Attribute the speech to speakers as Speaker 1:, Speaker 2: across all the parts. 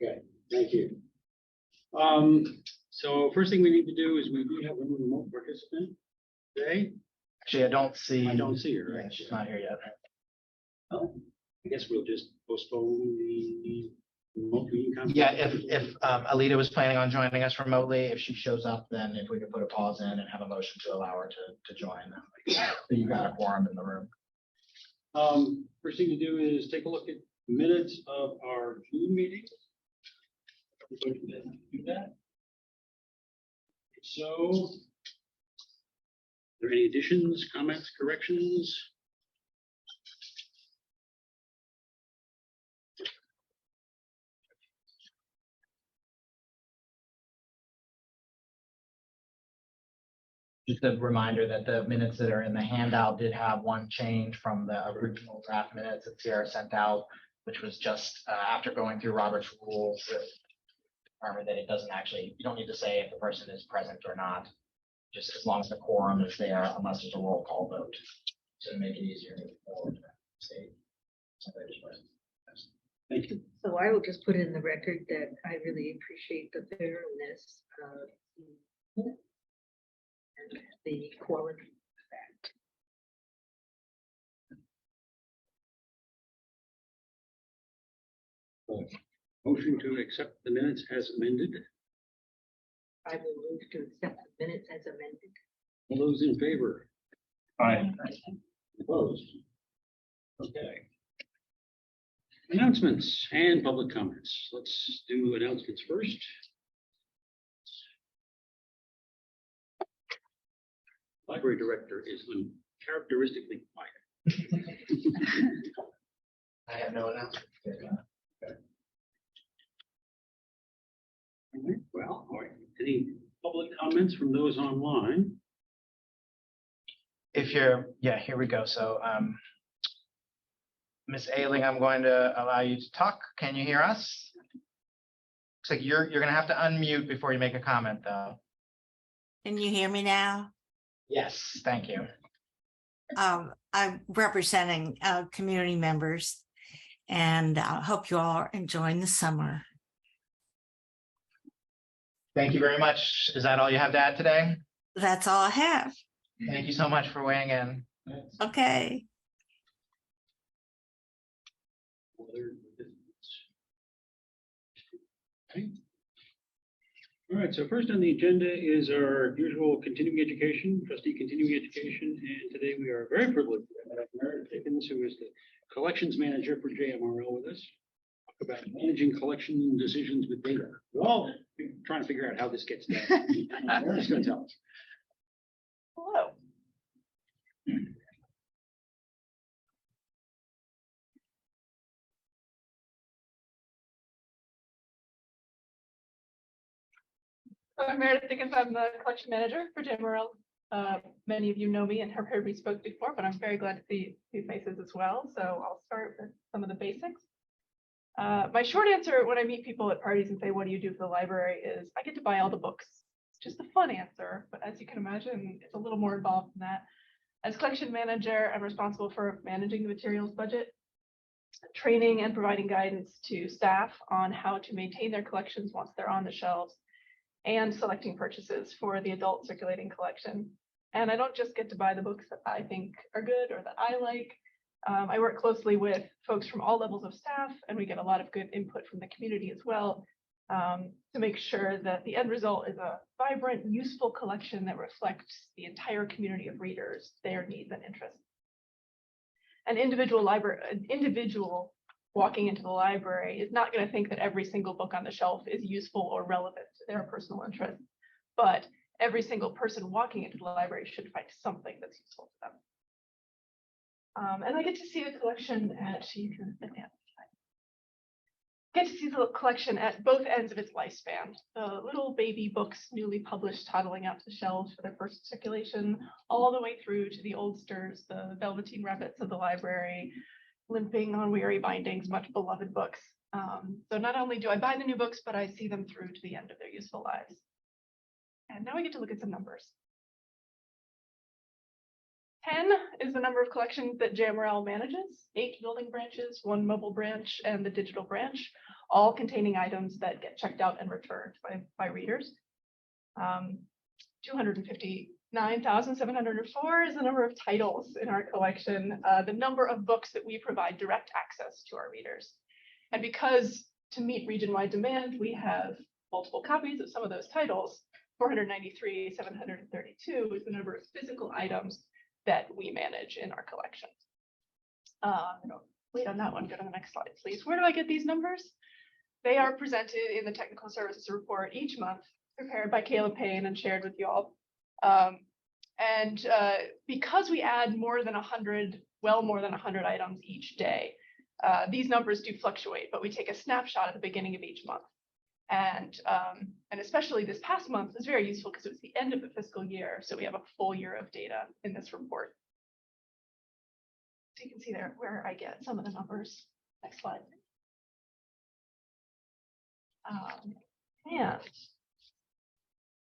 Speaker 1: Okay, thank you. So first thing we need to do is we do have a remote participant today.
Speaker 2: Actually, I don't see
Speaker 1: her, right?
Speaker 2: Yeah, she's not here yet.
Speaker 1: Oh, I guess we'll just postpone the remote meeting.
Speaker 2: Yeah, if Alita was planning on joining us remotely, if she shows up, then if we could put a pause in and have a motion to allow her to join. So you got a quorum in the room.
Speaker 1: First thing to do is take a look at minutes of our June meeting. Everybody do that. So, are there any additions, comments, corrections?
Speaker 2: Just a reminder that the minutes that are in the handout did have one change from the original draft minutes that Sierra sent out, which was just after going through Robert's rules, determined that it doesn't actually, you don't need to say if the person is present or not, just as long as the quorum is there, unless there's a roll call vote, to make it easier to say.
Speaker 1: Thank you.
Speaker 3: So I will just put in the record that I really appreciate the thoroughness of and the quality of that.
Speaker 1: Motion to accept the minutes as amended.
Speaker 3: I will move to accept the minutes as amended.
Speaker 1: All those in favor?
Speaker 2: Aye.
Speaker 1: Opposed? Okay. Announcements and public comments. Let's do announcements first. Library director is uncharacteristically quiet.
Speaker 2: I have no announcement.
Speaker 1: All right, well, all right. Any public comments from those online?
Speaker 2: If you're, yeah, here we go. So, Ms. Ailing, I'm going to allow you to talk. Can you hear us? Looks like you're going to have to unmute before you make a comment, though.
Speaker 4: Can you hear me now?
Speaker 2: Yes, thank you.
Speaker 4: I'm representing community members, and I hope you all are enjoying the summer.
Speaker 2: Thank you very much. Is that all you have to add today?
Speaker 4: That's all I have.
Speaker 2: Thank you so much for weighing in.
Speaker 4: Okay.
Speaker 1: Okay. All right, so first on the agenda is our usual continuing education, trustee continuing education, and today we are very privileged to have Meredith Dickens, who is the collections manager for JMRL with us. Talk about managing collection decisions with data. We're all trying to figure out how this gets done. Meredith's going to tell us.
Speaker 5: Hello. I'm Meredith Dickens. I'm the collection manager for JMRL. Many of you know me and have heard me spoke before, but I'm very glad to see new faces as well. So I'll start with some of the basics. My short answer when I meet people at parties and say, what do you do for the library, is I get to buy all the books. Just a fun answer, but as you can imagine, it's a little more involved than that. As collection manager, I'm responsible for managing the materials budget, training and providing guidance to staff on how to maintain their collections once they're on the shelves, and selecting purchases for the adult circulating collection. And I don't just get to buy the books that I think are good or that I like. I work closely with folks from all levels of staff, and we get a lot of good input from the community as well, to make sure that the end result is a vibrant, useful collection that reflects the entire community of readers, their needs and interests. An individual walking into the library is not going to think that every single book on the shelf is useful or relevant to their personal interests, but every single person walking into the library should find something that's useful to them. And I get to see the collection at, the collection at both ends of its lifespan. The little baby books newly published toddling out to the shelves for their first circulation, all the way through to the oldsters, the velveteen rabbits of the library, limping on weary bindings, much beloved books. So not only do I buy the new books, but I see them through to the end of their useful lives. And now we get to look at some numbers. 10 is the number of collections that JMRL manages, 8 building branches, 1 mobile branch, and the digital branch, all containing items that get checked out and returned by readers. 259,704 is the number of titles in our collection, the number of books that we provide direct access to our readers. And because to meet region-wide demand, we have multiple copies of some of those titles, 493,732 is the number of physical items that we manage in our collection. Wait on that one, go to the next slide, please. Where do I get these numbers? They are presented in the technical services report each month, prepared by Caleb Payne and shared with you all. Because we add more than 100, well more than 100 items each day, these numbers do fluctuate, but we take a snapshot at the beginning of each month. And especially this past month was very useful because it was the end of the fiscal year, so we have a full year of data in this report. So you can see there where I get some of the numbers. Next slide.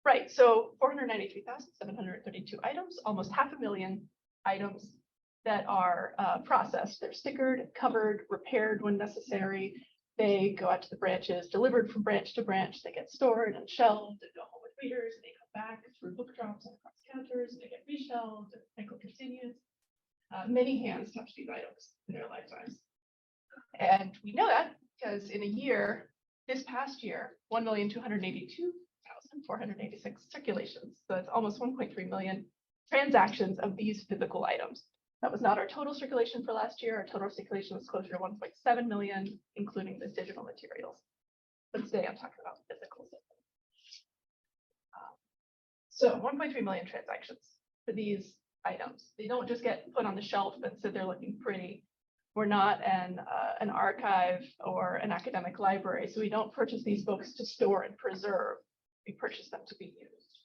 Speaker 5: Right, so 493,732 items, almost 500,000 items that are processed. They're stickered, covered, repaired when necessary. They go out to the branches, delivered from branch to branch. They get stored and shelved and go home with readers. They come back through book drops and across counters. They get reshelved. The cycle continues. Many hands touch these items in their lifetimes. And we know that because in a year, this past year, 1,282,486 circulations. So it's almost 1.3 million transactions of these physical items. That was not our total circulation for last year. Our total circulation was closer to 1.7 million, including the digital materials. But today I'm talking about physical systems. So 1.3 million transactions for these items. They don't just get put on the shelf and sit there looking pretty. We're not an archive or an academic library, so we don't purchase these books to store and preserve. We purchase them to be used.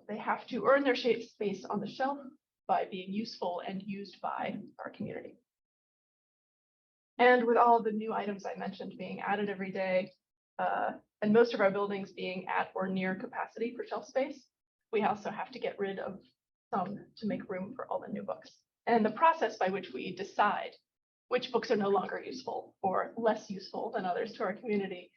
Speaker 5: They have to earn their space on the shelf by being useful and used by our community. And with all of the new items I mentioned being added every day, and most of our buildings being at or near capacity for shelf space, we also have to get rid of some to make room for all the new books. And the process by which we decide which books are no longer useful or less useful than others to our community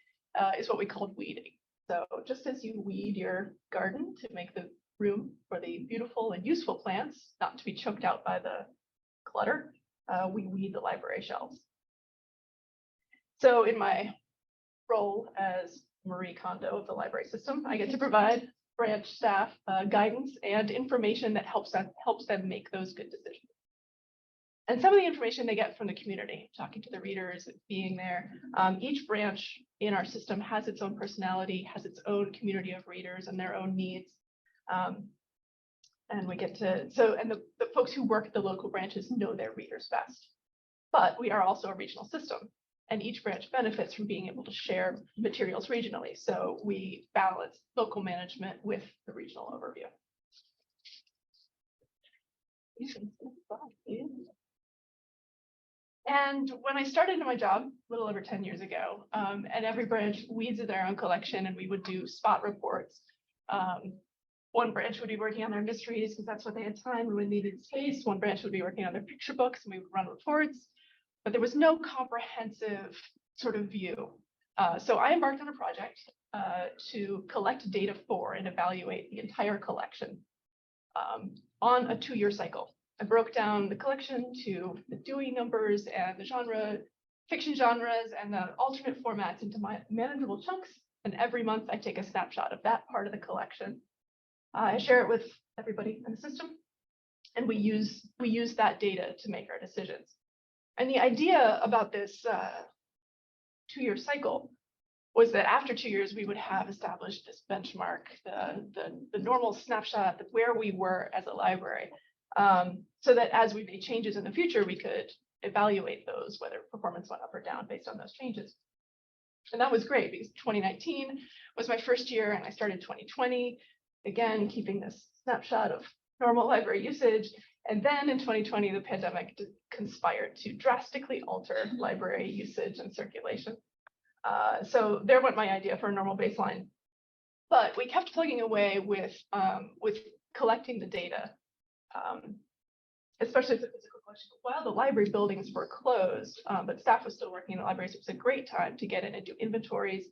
Speaker 5: is what we call weeding. So just as you weed your garden to make the room for the beautiful and useful plants, not to be choked out by the clutter, we weed the library shelves. So in my role as Marie Kondo of the library system, I get to provide branch staff guidance and information that helps them make those good decisions. And some of the information they get from the community, talking to the readers, being there. Each branch in our system has its own personality, has its own community of readers and their own needs. And we get to, and the folks who work at the local branches know their readers best. But we are also a regional system, and each branch benefits from being able to share materials regionally. So we balance local management with the regional overview. And when I started in my job a little over 10 years ago, and every branch weeds their own collection, and we would do spot reports. One branch would be working on their mysteries because that's what they had time and we needed space. One branch would be working on their picture books and we would run reports, but there was no comprehensive sort of view. So I embarked on a project to collect data for and evaluate the entire collection on a 2-year cycle. I broke down the collection to the Dewey numbers and the fiction genres and the alternate formats into my manageable chunks. And every month I take a snapshot of that part of the collection. I share it with everybody in the system, and we use that data to make our decisions. And the idea about this 2-year cycle was that after 2 years, we would have established this benchmark, the normal snapshot of where we were as a library, so that as we made changes in the future, we could evaluate those, whether performance went up or down based on those changes. And that was great because 2019 was my first year, and I started 2020, again, keeping this snapshot of normal library usage. And then in 2020, the pandemic conspired to drastically alter library usage and circulation. So there went my idea for a normal baseline. But we kept plugging away with collecting the data, especially the physical collection while the library buildings were closed, but staff was still working in the libraries. It was a great time to get in and do inventories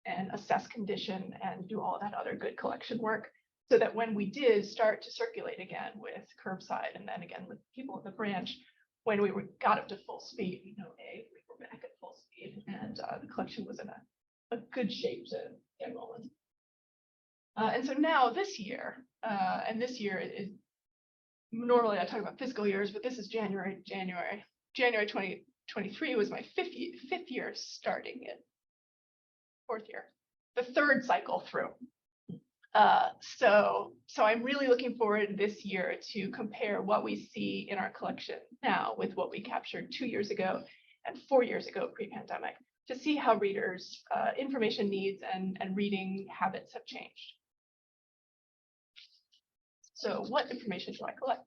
Speaker 5: and assess condition and do all that other good collection work, so that when we did start to circulate again with curbside and then again with people in the branch, when we got up to full speed, we were back at full speed, and the collection was in a good shape to get rolling. And so now this year, and this year is normally I talk about fiscal years, but this is January 2023 was my fifth year starting it. Fourth year, the third cycle through. So I'm really looking forward this year to compare what we see in our collection now with what we captured 2 years ago and 4 years ago pre-pandemic, to see how readers' information needs and reading habits have changed. So what information do I collect?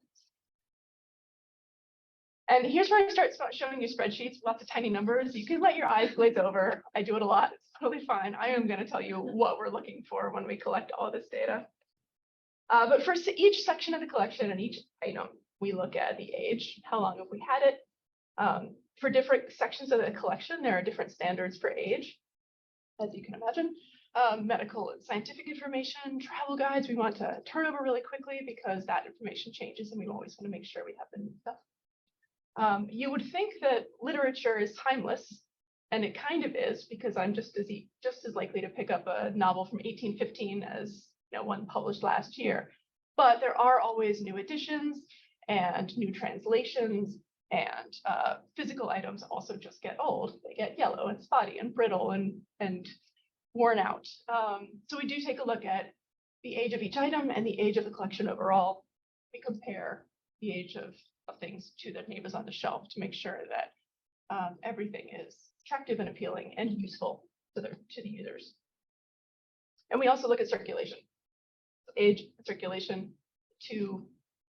Speaker 5: And here's where I start showing you spreadsheets, lots of tiny numbers. You can let your eyes glaze over. I do it a lot. It's totally fine. I am going to tell you what we're looking for when we collect all this data. But for each section of the collection and each item, we look at the age, how long have we had it. For different sections of the collection, there are different standards for age, as you can imagine. Medical and scientific information, travel guides, we want to turn over really quickly because that information changes and we always want to make sure we have the new stuff. You would think that literature is timeless, and it kind of is, because I'm just as likely to pick up a novel from 1815 as one published last year. But there are always new editions and new translations, and physical items also just get old. They get yellow and spotty and brittle and worn out. So we do take a look at the age of each item and the age of the collection overall. We compare the age of things to their neighbors on the shelf to make sure that everything is attractive and appealing and useful to the users. And we also look at circulation. Age and circulation, two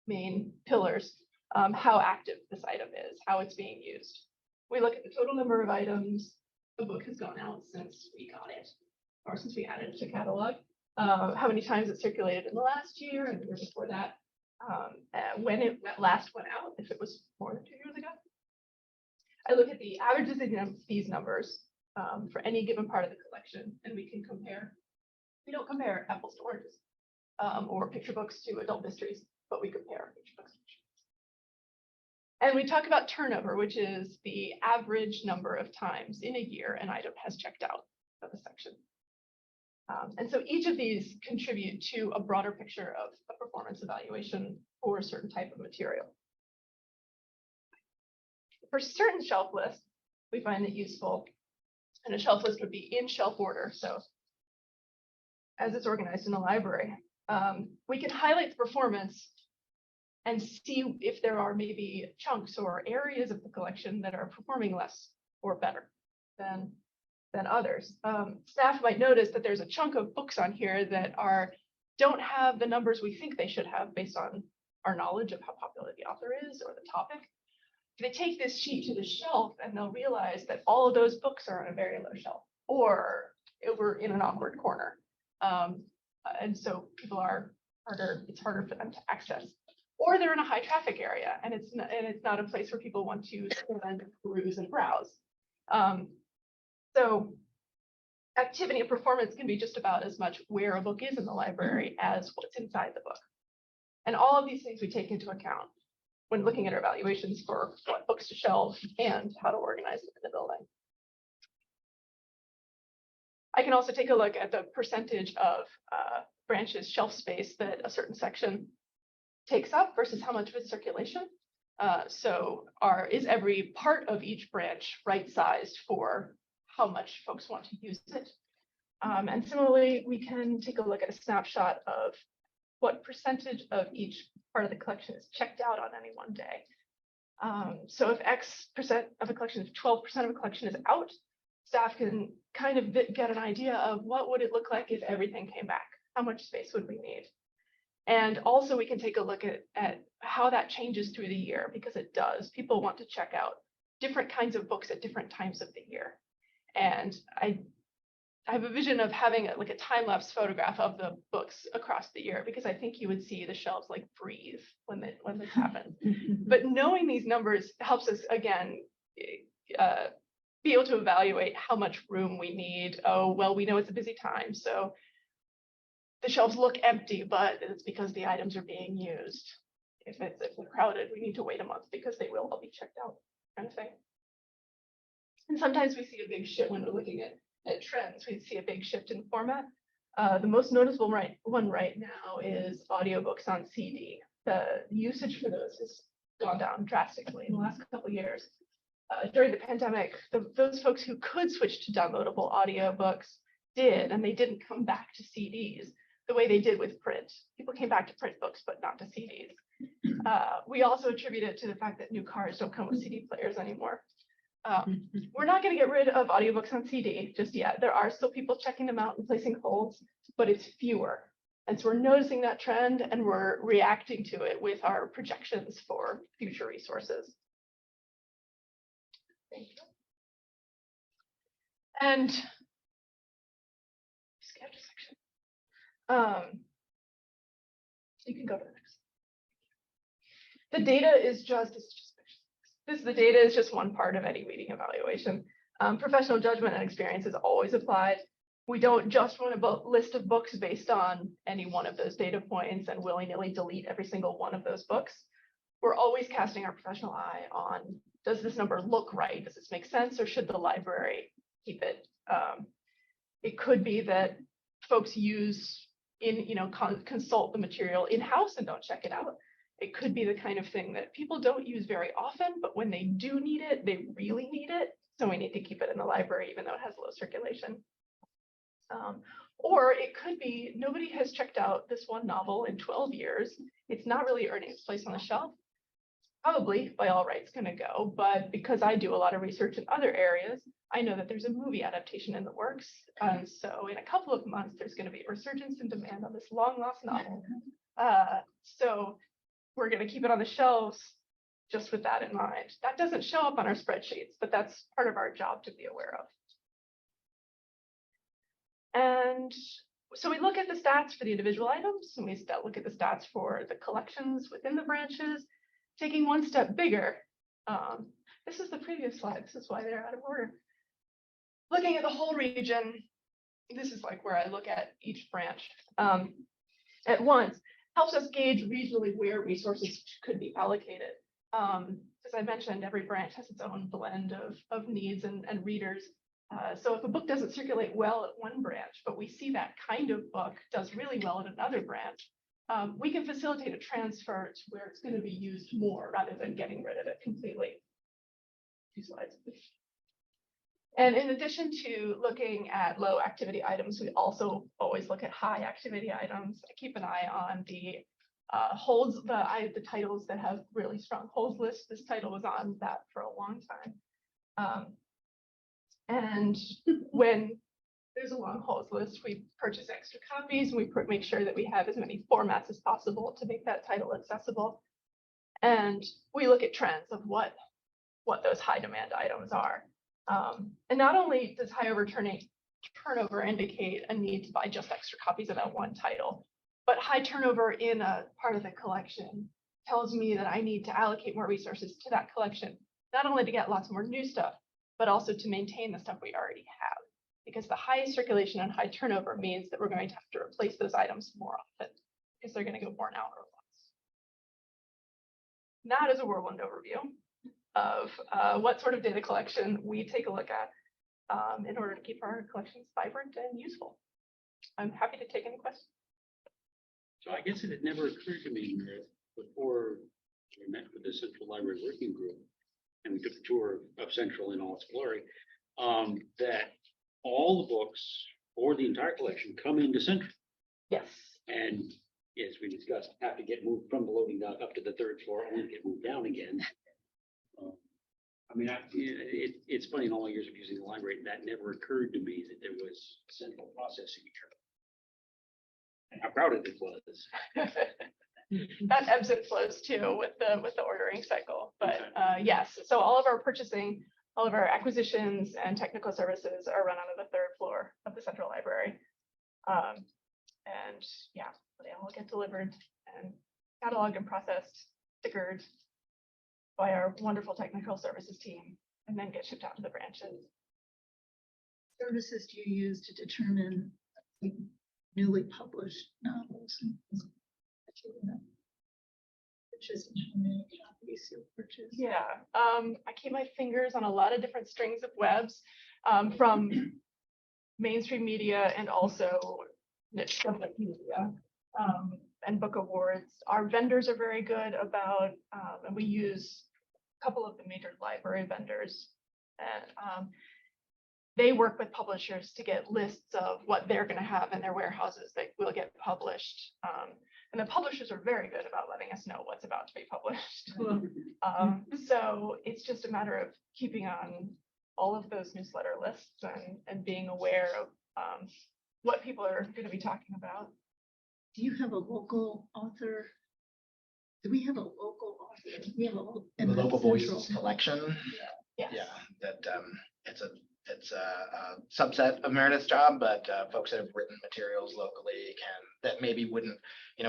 Speaker 5: main pillars. How active this item is, how it's being used. We look at the total number of items the book has gone out since we got it, or since we added it to catalog. How many times it circulated in the last year and the year before that. When it last went out, if it was more than 2 years ago. I look at the averages of these numbers for any given part of the collection, and we can compare. We don't compare apples to oranges or picture books to adult mysteries, but we compare picture books. And we talk about turnover, which is the average number of times in a year an item has checked out of a section. And so each of these contribute to a broader picture of a performance evaluation for a certain type of material. For certain shelf lists, we find it useful, and a shelf list would be in shelf order. So as it's organized in the library, we can highlight the performance and see if there are maybe chunks or areas of the collection that are performing less or better than others. Staff might notice that there's a chunk of books on here that don't have the numbers we think they should have based on our knowledge of how popular the author is or the topic. They take this sheet to the shelf and they'll realize that all of those books are on a very low shelf or over in an awkward corner. And so it's harder for them to access. Or they're in a high traffic area and it's not a place where people want to spend, peruse and browse. So activity and performance can be just about as much where a book is in the library as what's inside the book. And all of these things we take into account when looking at our evaluations for what books to shelve and how to organize them in the building. I can also take a look at the percentage of branches shelf space that a certain section takes up versus how much of its circulation. So is every part of each branch right-sized for how much folks want to use it? And similarly, we can take a look at a snapshot of what percentage of each part of the collection is checked out on any one day. So if X% of a collection, if 12% of a collection is out, staff can kind of get an idea of what would it look like if everything came back? How much space would we need? And also we can take a look at how that changes through the year, because it does. People want to check out different kinds of books at different times of the year. And I have a vision of having like a time-lapse photograph of the books across the year, because I think you would see the shelves like breathe when this happens. But knowing these numbers helps us, again, be able to evaluate how much room we need. Oh, well, we know it's a busy time, so the shelves look empty, but it's because the items are being used. If we're crowded, we need to wait a month because they will all be checked out, kind of thing. And sometimes we see a big shift when we're looking at trends. We see a big shift in format. The most noticeable one right now is audiobooks on CD. The usage for those has gone down drastically in the last couple of years. During the pandemic, those folks who could switch to downloadable audiobooks did, and they didn't come back to CDs the way they did with print. People came back to print books, but not to CDs. We also attribute it to the fact that new cars don't come with CD players anymore. We're not going to get rid of audiobooks on CD just yet. There are still people checking them out and placing holds, but it's fewer. And so we're noticing that trend and we're reacting to it with our projections for future resources. Thank you. And sketch section. You can go to the next. The data is the data is just one part of any reading evaluation. Professional judgment and experience is always applied. We don't just run a list of books based on any one of those data points and willy-nilly delete every single one of those books. We're always casting our professional eye on, does this number look right? Does this make sense, or should the library keep it? It could be that folks consult the material in-house and don't check it out. It could be the kind of thing that people don't use very often, but when they do need it, they really need it. So we need to keep it in the library, even though it has low circulation. Or it could be nobody has checked out this one novel in 12 years. It's not really earning its place on the shelf. Probably by all rights going to go, but because I do a lot of research in other areas, I know that there's a movie adaptation in the works. So in a couple of months, there's going to be a resurgence in demand on this long lost novel. So we're going to keep it on the shelves just with that in mind. That doesn't show up on our spreadsheets, but that's part of our job to be aware of. And so we look at the stats for the individual items, and we look at the stats for the collections within the branches. Taking one step bigger, this is the previous slide. This is why they're out of order. Looking at the whole region, this is like where I look at each branch at once. Helps us gauge regionally where resources could be allocated. As I mentioned, every branch has its own blend of needs and readers. So if a book doesn't circulate well at one branch, but we see that kind of book does really well at another branch, we can facilitate a transfer to where it's going to be used more rather than getting rid of it completely. 2 slides, please. And in addition to looking at low activity items, we also always look at high activity items. I keep an eye on the holds, the titles that have really strong holds lists. This title was on that for a long time. And when there's a long holds list, we purchase extra copies, and we make sure that we have as many formats as possible to make that title accessible. And we look at trends of what those high demand items are. And not only does high turnover indicate a need to buy just extra copies of that one title, but high turnover in a part of the collection tells me that I need to allocate more resources to that collection, not only to get lots more new stuff, but also to maintain the stuff we already have. Because the high circulation and high turnover means that we're going to have to replace those items more often because they're going to go worn out or less. That is a whirlwind overview of what sort of data collection we take a look at in order to keep our collections vibrant and useful. I'm happy to take any questions.
Speaker 1: So I guess it had never occurred to me before we met with the Central Library Working Group and we took a tour of Central in all its glory, that all the books or the entire collection come into Central.
Speaker 5: Yes.
Speaker 1: And as we discussed, have to get moved from the loading dock up to the 3rd floor, only to get moved down again. I mean, it's funny, in all the years of using the library, that never occurred to me that there was central processing here. And how crowded it was.
Speaker 5: That ebbs and flows too with the ordering cycle. But yes, so all of our purchasing, all of our acquisitions and technical services are run out of the 3rd floor of the the central library. And yeah, they all get delivered and cataloged and processed, stickered by our wonderful technical services team, and then get shipped out to the branches.
Speaker 6: Services do you use to determine like, newly published novels? Purchase how many copies you purchase?
Speaker 5: Yeah, I keep my fingers on a lot of different strings of webs, from mainstream media and also niche public media, and book awards. Our vendors are very good about, and we use a couple of the major library vendors, and they work with publishers to get lists of what they're going to have in their warehouses that will get published. And the publishers are very good about letting us know what's about to be published. So it's just a matter of keeping on all of those newsletter lists and being aware of what people are going to be talking about.
Speaker 6: Do you have a local author? Do we have a local author? We have a
Speaker 2: The
Speaker 6: in the
Speaker 2: local
Speaker 6: central-
Speaker 2: voices collection.
Speaker 5: Yes.
Speaker 2: Yeah, that it's a subset of Meredith's job, but folks that have written materials locally that maybe wouldn't,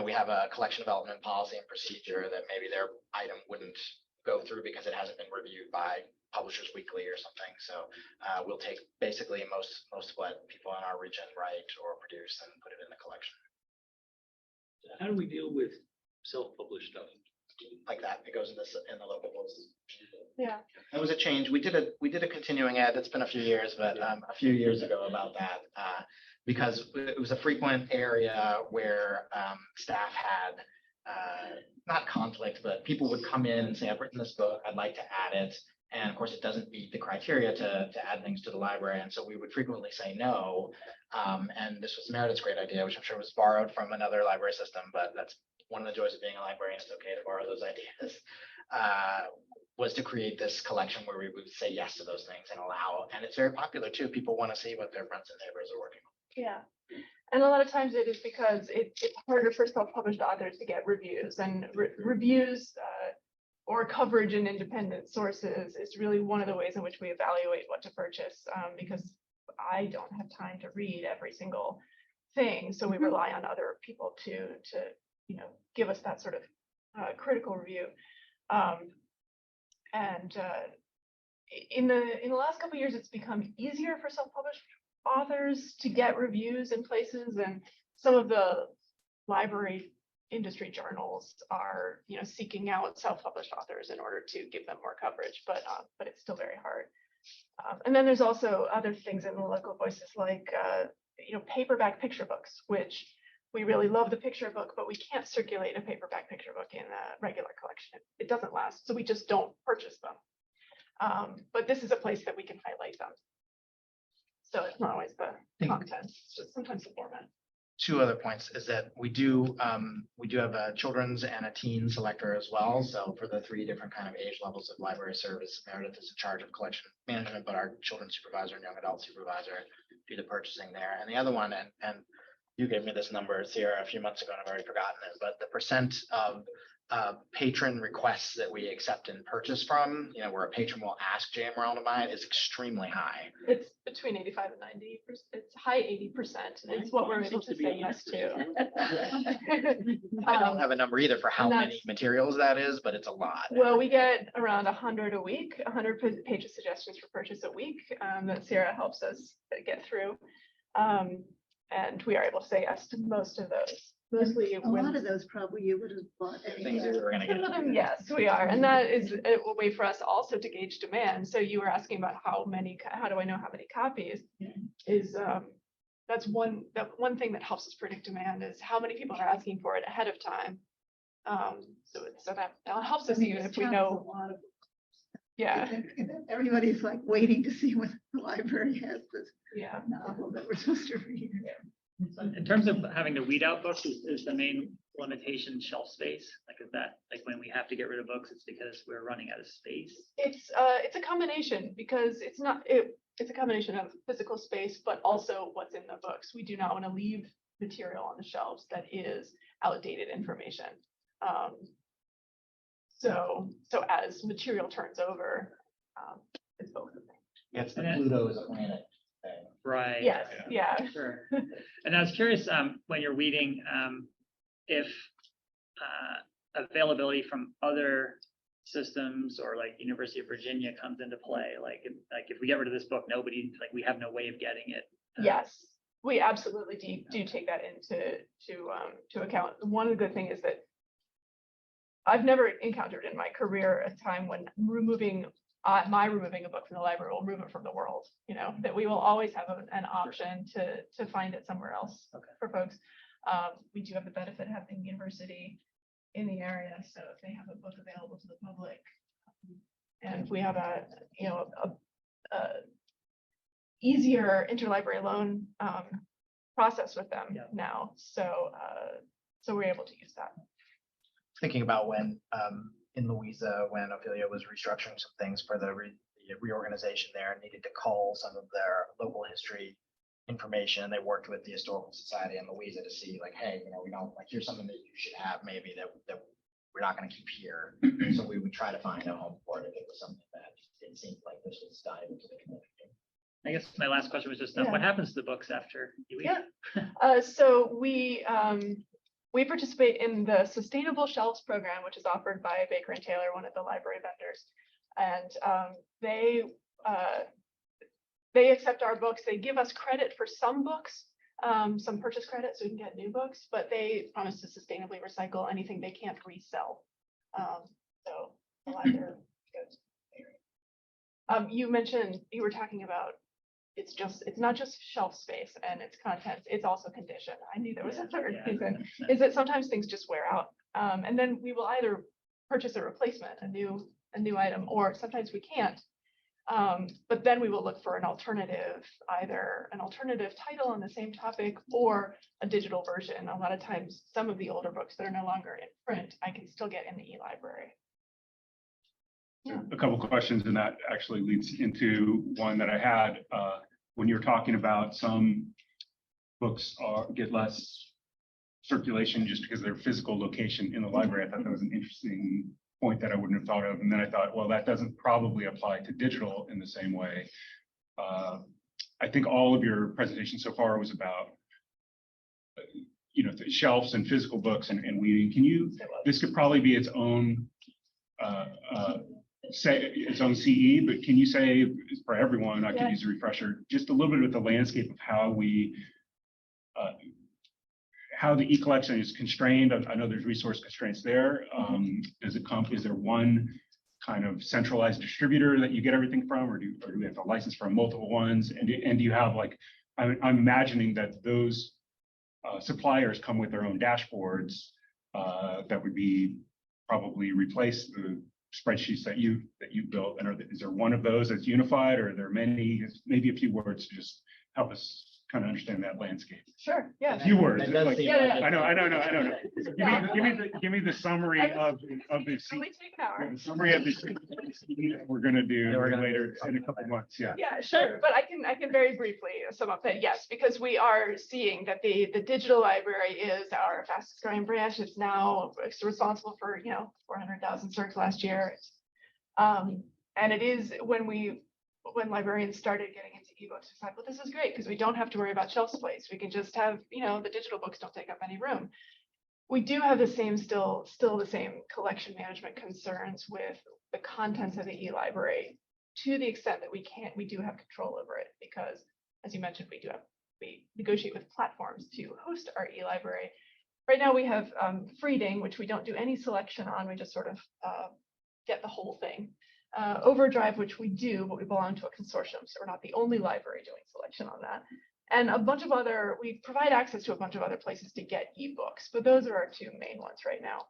Speaker 2: we have a collection development policy and procedure that maybe their item wouldn't go through because it hasn't been reviewed by Publishers Weekly or something. So we'll take basically most of what people in our region write or produce and put it in the collection
Speaker 1: How do we deal with self-published stuff?
Speaker 2: like that. It goes in the local voices.
Speaker 5: Yeah.
Speaker 2: There was a change. We did a continuing ad. It's been a few years, but a few years ago about that, because it was a frequent area where staff had not conflict, but people would come in and say, "I've written this book. I'd like to add it." And of course, it doesn't meet the criteria to add things to the library. And so we would frequently say no. And this was Meredith's great idea, which I'm sure was borrowed from another library system, but that's one of the joys of being a librarian. It's okay to borrow those ideas. Was to create this collection where we would say yes to those things and allow, and it's very popular too. People want to see what their friends and neighbors are working on.
Speaker 5: Yeah. And a lot of times it is because it's harder for self-published authors to get reviews, and reviews or coverage in independent sources is really one of the ways in which we evaluate what to purchase, because I don't have time to read every single thing. So we rely on other people to give us that sort of critical review. In the last couple of years, it's become easier for self-published authors to get reviews in places, and some of the library industry journals are seeking out self-published authors in order to give them more coverage, but it's still very hard. And then there's also other things in the local voices like paperback picture books, which we really love the picture book, but we can't circulate a paperback picture book in a regular collection. It doesn't last, so we just don't purchase them. But this is a place that we can highlight them. So it's not always the content, it's just sometimes the format.
Speaker 2: Two other points is that we do have a children's and a teen selector as well. So for the three different kind of age levels of library service, Meredith is in charge of collection management, but our children's supervisor and young adult supervisor do the purchasing there. And the other one, and you gave me this number, Sierra, a few months ago, and I've already forgotten it, but the percent of patron requests that we accept and purchase from, where a patron will ask JMRL to buy it, is extremely high.
Speaker 5: It's between 85 and 90%. It's high 80%. It's what we're able to say yes to.
Speaker 2: I don't have a number either for how
Speaker 5: and
Speaker 2: many
Speaker 5: that's-
Speaker 2: materials that is, but it's a lot.
Speaker 5: Well, we get around 100 a week, 100 page of suggestions for purchase a week that Sierra helps us get through. And we are able to say yes to most of those. Mostly
Speaker 6: A lot of those probably you would have bought
Speaker 2: Things
Speaker 6: anyway.
Speaker 2: that we're gonna
Speaker 5: some of them,
Speaker 2: get.
Speaker 5: yes, we are. And that is a way for us also to gauge demand. So you were asking about how do I know how many copies? Is that's one thing that helps us predict demand is how many people are asking for it ahead of time. So that helps us even if we know.
Speaker 6: A lot of
Speaker 5: Yeah,
Speaker 6: everybody's like waiting to see when the library has this
Speaker 5: yeah.
Speaker 6: novel that we're supposed to read.
Speaker 7: In terms of having to weed out books, is the main limitation shelf space? Like is that like when we have to get rid of books, it's because we're running out of space?
Speaker 5: It's a combination because it's a combination of physical space, but also what's in the books. We do not want to leave material on the shelves that is outdated information. So as material turns over, it's both of them.
Speaker 2: It's the Pluto is a planet. thing.
Speaker 7: Right.
Speaker 5: Yes, yeah.
Speaker 7: Sure. And I was curious, when you're weeding, if availability from other systems or like University of Virginia comes into play, like if we get rid of this book, we have no way of getting it.
Speaker 5: Yes, we absolutely do take that to account. One of the good things is that I've never encountered in my career a time when removing a book from the library will remove it from the world. You know, that we will always have an option to find it somewhere else for folks. We do have the benefit of having the university in the area, so if they have a book available to the public, and we have a easier interlibrary loan process with them now, so we're able to use that.
Speaker 2: Thinking about when in Louisa, when Ophelia was restructuring some things for the reorganization there, and needed to cull some of their local history information, and they worked with the Historical Society in Louisa to see like, hey, we don't like, here's something that you should have maybe that we're not going to keep here. So we would try to find a home for it if it was something that it seemed like this was valuable to the community.
Speaker 7: I guess my last question was just what happens to the books after you leave?
Speaker 5: Yeah. So we participate in the Sustainable Shelves program, which is offered by Baker and Taylor, one of the library vendors, and they accept our books. They give us credit for some books, some purchase credit, so we can get new books, but they promise to sustainably recycle anything they can't resell. So the library goes there. You were talking about it's not just shelf space and its contents, it's also condition. I knew there was a third reason, is that sometimes things just wear out. And then we will either purchase a replacement, a new item, or sometimes we can't. But then we will look for an alternative, either an alternative title on the same topic or a digital version. A lot of times, some of the older books that are no longer in print, I can still get in the e-library.
Speaker 8: A couple questions, and that actually leads into one that I had when you were talking about some books get less circulation just because of their physical location in the library. I thought that was an interesting point that I wouldn't have thought of. And then I thought, well, that doesn't probably apply to digital in the same way. I think all of your presentation so far was about the shelves and physical books and weeding. This could probably be its own its own CE, but can you say for everyone, I could use a refresher, just a little bit of the landscape of how the e-collection is constrained? I know there's resource constraints there. Is there one kind of centralized distributor that you get everything from, or do we have to license from multiple ones? And do you have I'm imagining that those suppliers come with their own dashboards that would be probably replace the spreadsheets that you built, and is there one of those that's unified, or are there many? Maybe a few words to just help us kind of understand that landscape.
Speaker 5: Sure. Yeah.
Speaker 8: A few words.
Speaker 2: I know. Give me the summary of the
Speaker 5: Only take an hour.
Speaker 8: summary of the we're going to do later in a couple months. Yeah.
Speaker 5: Yeah, sure. But I can very briefly sum up that, yes, because we are seeing that the digital library is our fastest growing branch. It's now responsible for 400,000 searches last year. And it is when librarians started getting into ebooks, it's like, well, this is great because we don't have to worry about shelf space. We can just have, the digital books don't take up any room. We do have the same, still the same collection management concerns with the contents of the e-library, to the extent that we do have control over it, because as you mentioned, we negotiate with platforms to host our e-library. Right now we have Freeding, which we don't do any selection on. We just sort of get the whole thing. Overdrive, which we do, but we belong to a consortium, so we're not the only library doing selection on that. And a bunch of we provide access to a bunch of other places to get ebooks, but those are our two main ones right now.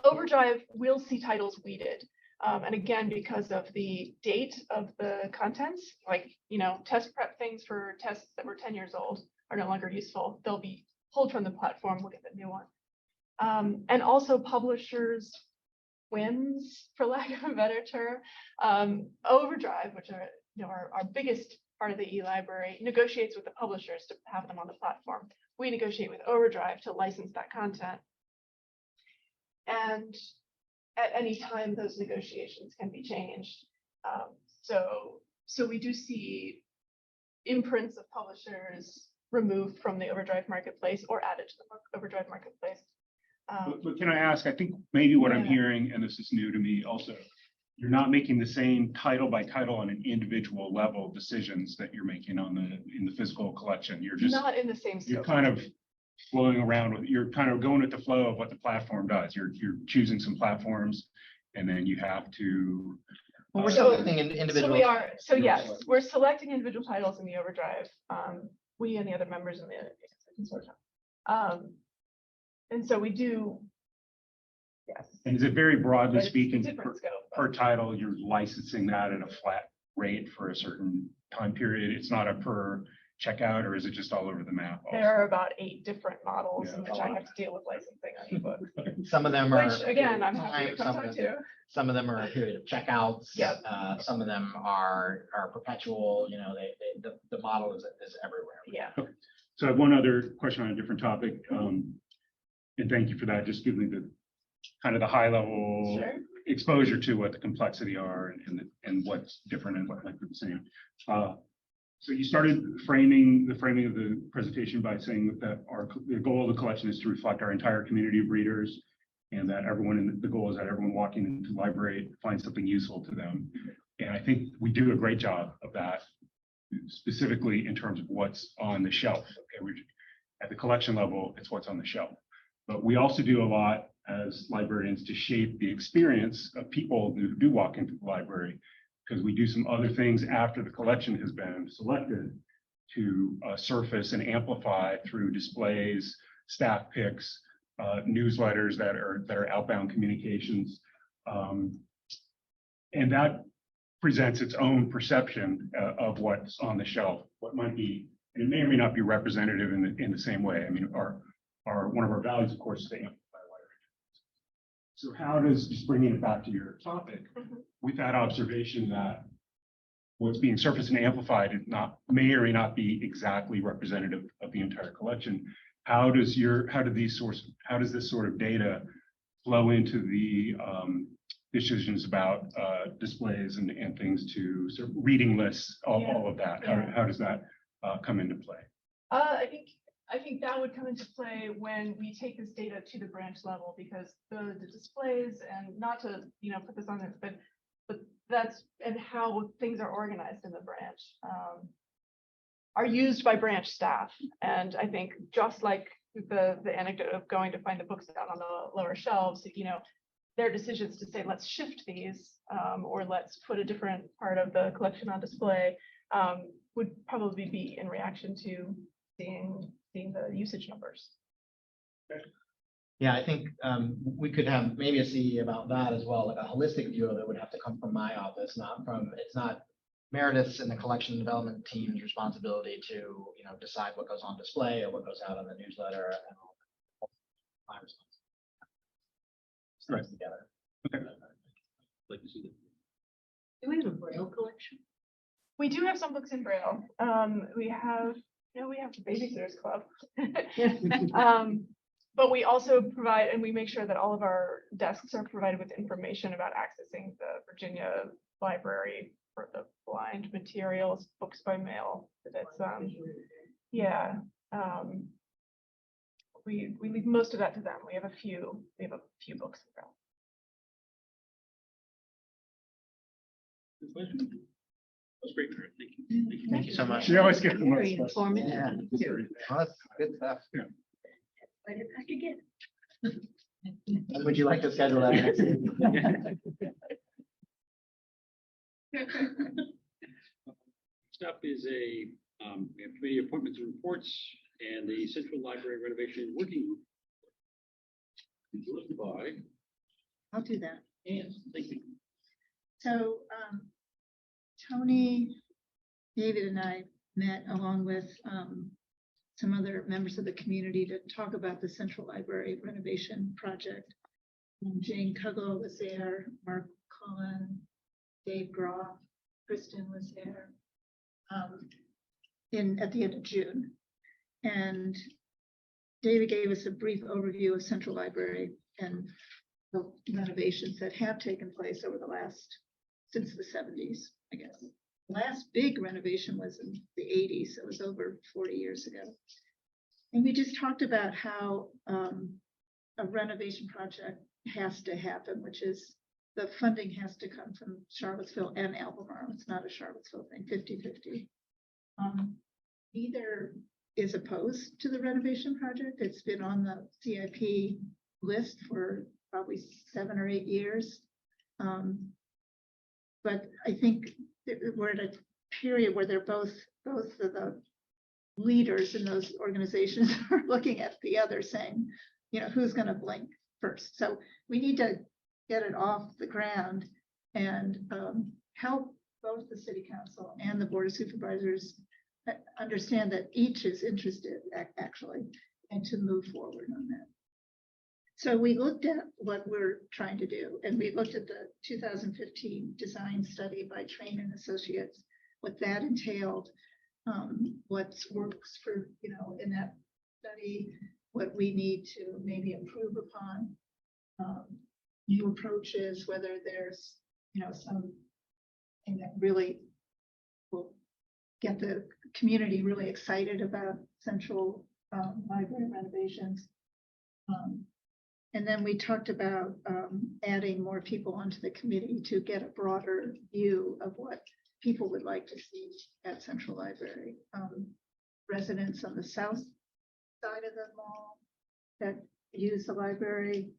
Speaker 5: Overdrive will see titles weeded. And again, because of the date of the contents, test prep things for tests that were 10 years old are no longer useful. They'll be pulled from the platform, we'll get the new one. And also publishers' whims, for lack of a better term. Overdrive, which are our biggest part of the e-library, negotiates with the publishers to have them on the platform. We negotiate with Overdrive to license that content. And at any time, those negotiations can be changed. So So we do see imprints of publishers removed from the Overdrive marketplace or added to the Overdrive marketplace.
Speaker 8: But can I ask, I think maybe what I'm
Speaker 5: Yeah.
Speaker 8: hearing, and this is new to me also, you're not making the same title by title on an individual level decisions that you're making in the physical collection. You're just,
Speaker 5: Not in the same
Speaker 8: you're
Speaker 5: scope.
Speaker 8: kind of flowing around with, you're kind of going with the flow of what the platform does. You're choosing some platforms and then you have to.
Speaker 2: Well, we're
Speaker 5: So-
Speaker 2: selecting
Speaker 5: So
Speaker 2: individual.
Speaker 5: we are, so yes,
Speaker 8: Yours.
Speaker 5: we're selecting individual titles in the Overdrive, we and the other members in the consortium. And so we do. Yes.
Speaker 8: And is it very broadly
Speaker 5: but it's a
Speaker 8: speaking,
Speaker 5: different scope.
Speaker 8: per title, you're licensing that at a flat rate for a certain time period? It's not a per checkout, or is it just all over the map? also?
Speaker 5: There are about 8 different models in
Speaker 8: Yeah.
Speaker 5: which I have to deal with licensing on ebook,
Speaker 2: Some of them are.
Speaker 5: which again, I'm happy to
Speaker 2: time,
Speaker 5: come
Speaker 2: some
Speaker 5: talk
Speaker 2: of
Speaker 5: to.
Speaker 2: Some of them are a period of checkouts.
Speaker 5: Yeah.
Speaker 2: Some of them are perpetual, you know, the model is everywhere.
Speaker 5: Yeah.
Speaker 8: So I have one other question on a different topic. And thank you for that. Just give me the kind of the high level
Speaker 5: Sure.
Speaker 8: exposure to what the complexity are and what's different and what might be the same. So you started the framing of the presentation by saying that the goal of the collection is to reflect our entire community of readers, and that the goal is that everyone walking into the library finds something useful to them. And I think we do a great job of that, specifically in terms of what's on the shelf. Okay, at the collection level, it's what's on the shelf. But we also do a lot as librarians to shape the experience of people who do walk into the library, because we do some other things after the collection has been selected to surface and amplify through displays, staff picks, newsletters that are outbound communications. And that presents its own perception of what's on the shelf, what might be, and it may or may not be representative in the same way. I mean, one of our values, of course, is to amplify library. So how does, just bringing it back to your topic, we've had observation that what's being surfaced and amplified may or may not be exactly representative of the entire collection. How does this sort of data flow into the decisions about displays and things to sort of reading lists, all of that? How does that come into play?
Speaker 5: I think that would come into play when we take this data to the branch level, because the displays, and not to, put this on this, but that's, and how things are organized in the branch, are used by branch staff. And I think just like the anecdote of going to find the books down on the lower shelves, their decisions to say, let's shift these, or let's put a different part of the collection on display, would probably be in reaction to seeing the usage numbers.
Speaker 2: Yeah, I think we could have maybe a CE about that as well, like a holistic view of it would have to come from my office, it's not Meredith's and the collection development team's responsibility to, decide what goes on display or what goes out on the newsletter. And all. My responsibility.
Speaker 8: Right.
Speaker 2: Together.
Speaker 8: Okay.
Speaker 1: Like to see that.
Speaker 3: Do we have a Braille collection?
Speaker 5: We do have some books in Braille. We have the Babysitters Club. But we also provide, and we make sure that all of our desks are provided with information about accessing the Virginia Library for the blind materials, books by mail. That's we leave most of that to them. We have a few books in Braille.
Speaker 1: Good question. That's great, Kurt. Thank you.
Speaker 2: Thank you so much.
Speaker 8: You always get the
Speaker 3: Very
Speaker 8: most.
Speaker 3: informative.
Speaker 2: Well, that's good stuff.
Speaker 3: But if I could get.
Speaker 2: And would you like to schedule that next week?
Speaker 1: Next up is we have committee appointments and reports and the Central Library Renovation Working Group. Joined by
Speaker 6: I'll do that.
Speaker 1: Ann. Thank you.
Speaker 6: So Tony, David and I met along with some other members of the community to talk about the Central Library renovation project. Jane Cuggle was there, Mark Cullen, Dave Groff, Kristen was there at the end of June. And David gave us a brief overview of Central Library and the renovations that have taken place over the since the 70s, I guess. last big renovation was in the 80s. It was over 40 years ago. And we just talked about how a renovation project has to happen, which is the funding has to come from Charlottesville and Albemarle. It's not a Charlottesville thing, 50-50. Neither is opposed to the renovation project. It's been on the CIP list for probably 7 or 8 years. But I think that we're at a period where they're both of the leaders in those organizations are looking at the other saying, you know, who's going to blink first? So we need to get it off the ground and help both the city council and the board of supervisors understand that each is interested actually, and to move forward on that. So we looked at what we're trying to do, and we looked at the 2015 design study by Train and Associates, what that entailed, what works for, you know, in that study, what we need to maybe improve upon, new approaches, whether there's, you know, something that really will get the community really excited about central library renovations. And then we talked about adding more people onto the committee to get a broader view of what people would like to see at Central Library. Residents on the south side of the mall that use the library,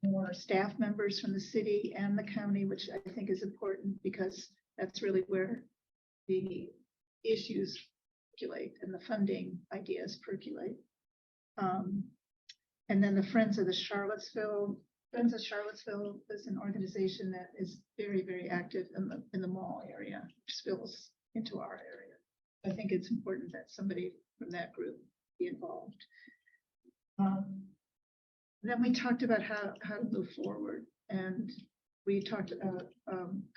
Speaker 6: more staff members from the city and the county, which I think is important because that's really where the issues percolate and the funding ideas percolate. And then the Friends of Charlottesville is an organization that is very, very active in the mall area, which spills into our area. I think it's important that somebody from that group be involved. Then we talked about how to move forward, and we talked about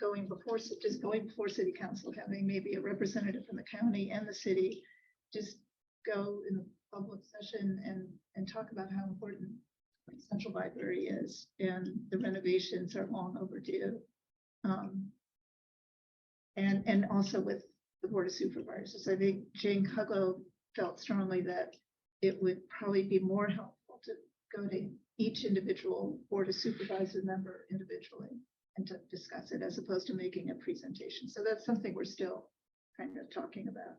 Speaker 6: going before city council, having maybe a representative from the county and the city just go in the public session and talk about how important Central Library is, and the renovations are long overdue. And also with the Board of Supervisors. I think Jane Kuglow felt strongly that it would probably be more helpful to go to each individual Board of Supervisor member individually and to discuss it as opposed to making a presentation. So that's something we're still kind of talking about.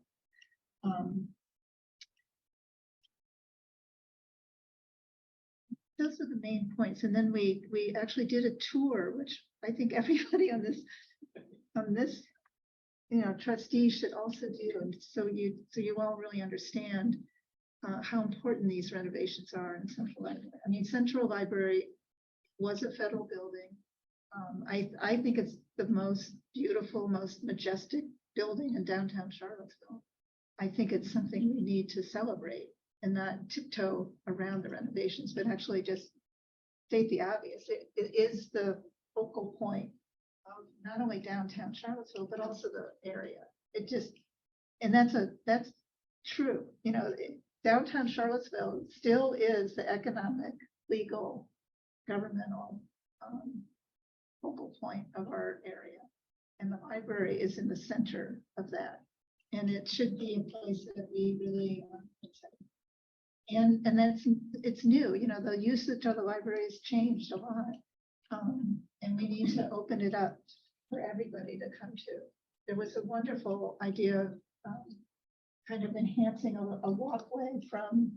Speaker 6: Those are the main points. And then we actually did a tour, which I think everybody on this you know, trustees should also do, and so you all really understand how important these renovations are in Central Library. I mean, Central Library was a federal building. I think it's the most beautiful, most majestic building in downtown Charlottesville. I think it's something we need to celebrate and not tiptoe around the renovations, but actually just state the obvious. It is the focal point of not only downtown Charlottesville, but also the area. It just, and that's true. You know, downtown Charlottesville still is the economic, legal, governmental focal point of our area. And the library is in the center of that. And it should be a place that we really and it's new, you know, the usage of the library has changed a lot. And we need to open it up for everybody to come to. There was a wonderful idea of kind of enhancing a walkway from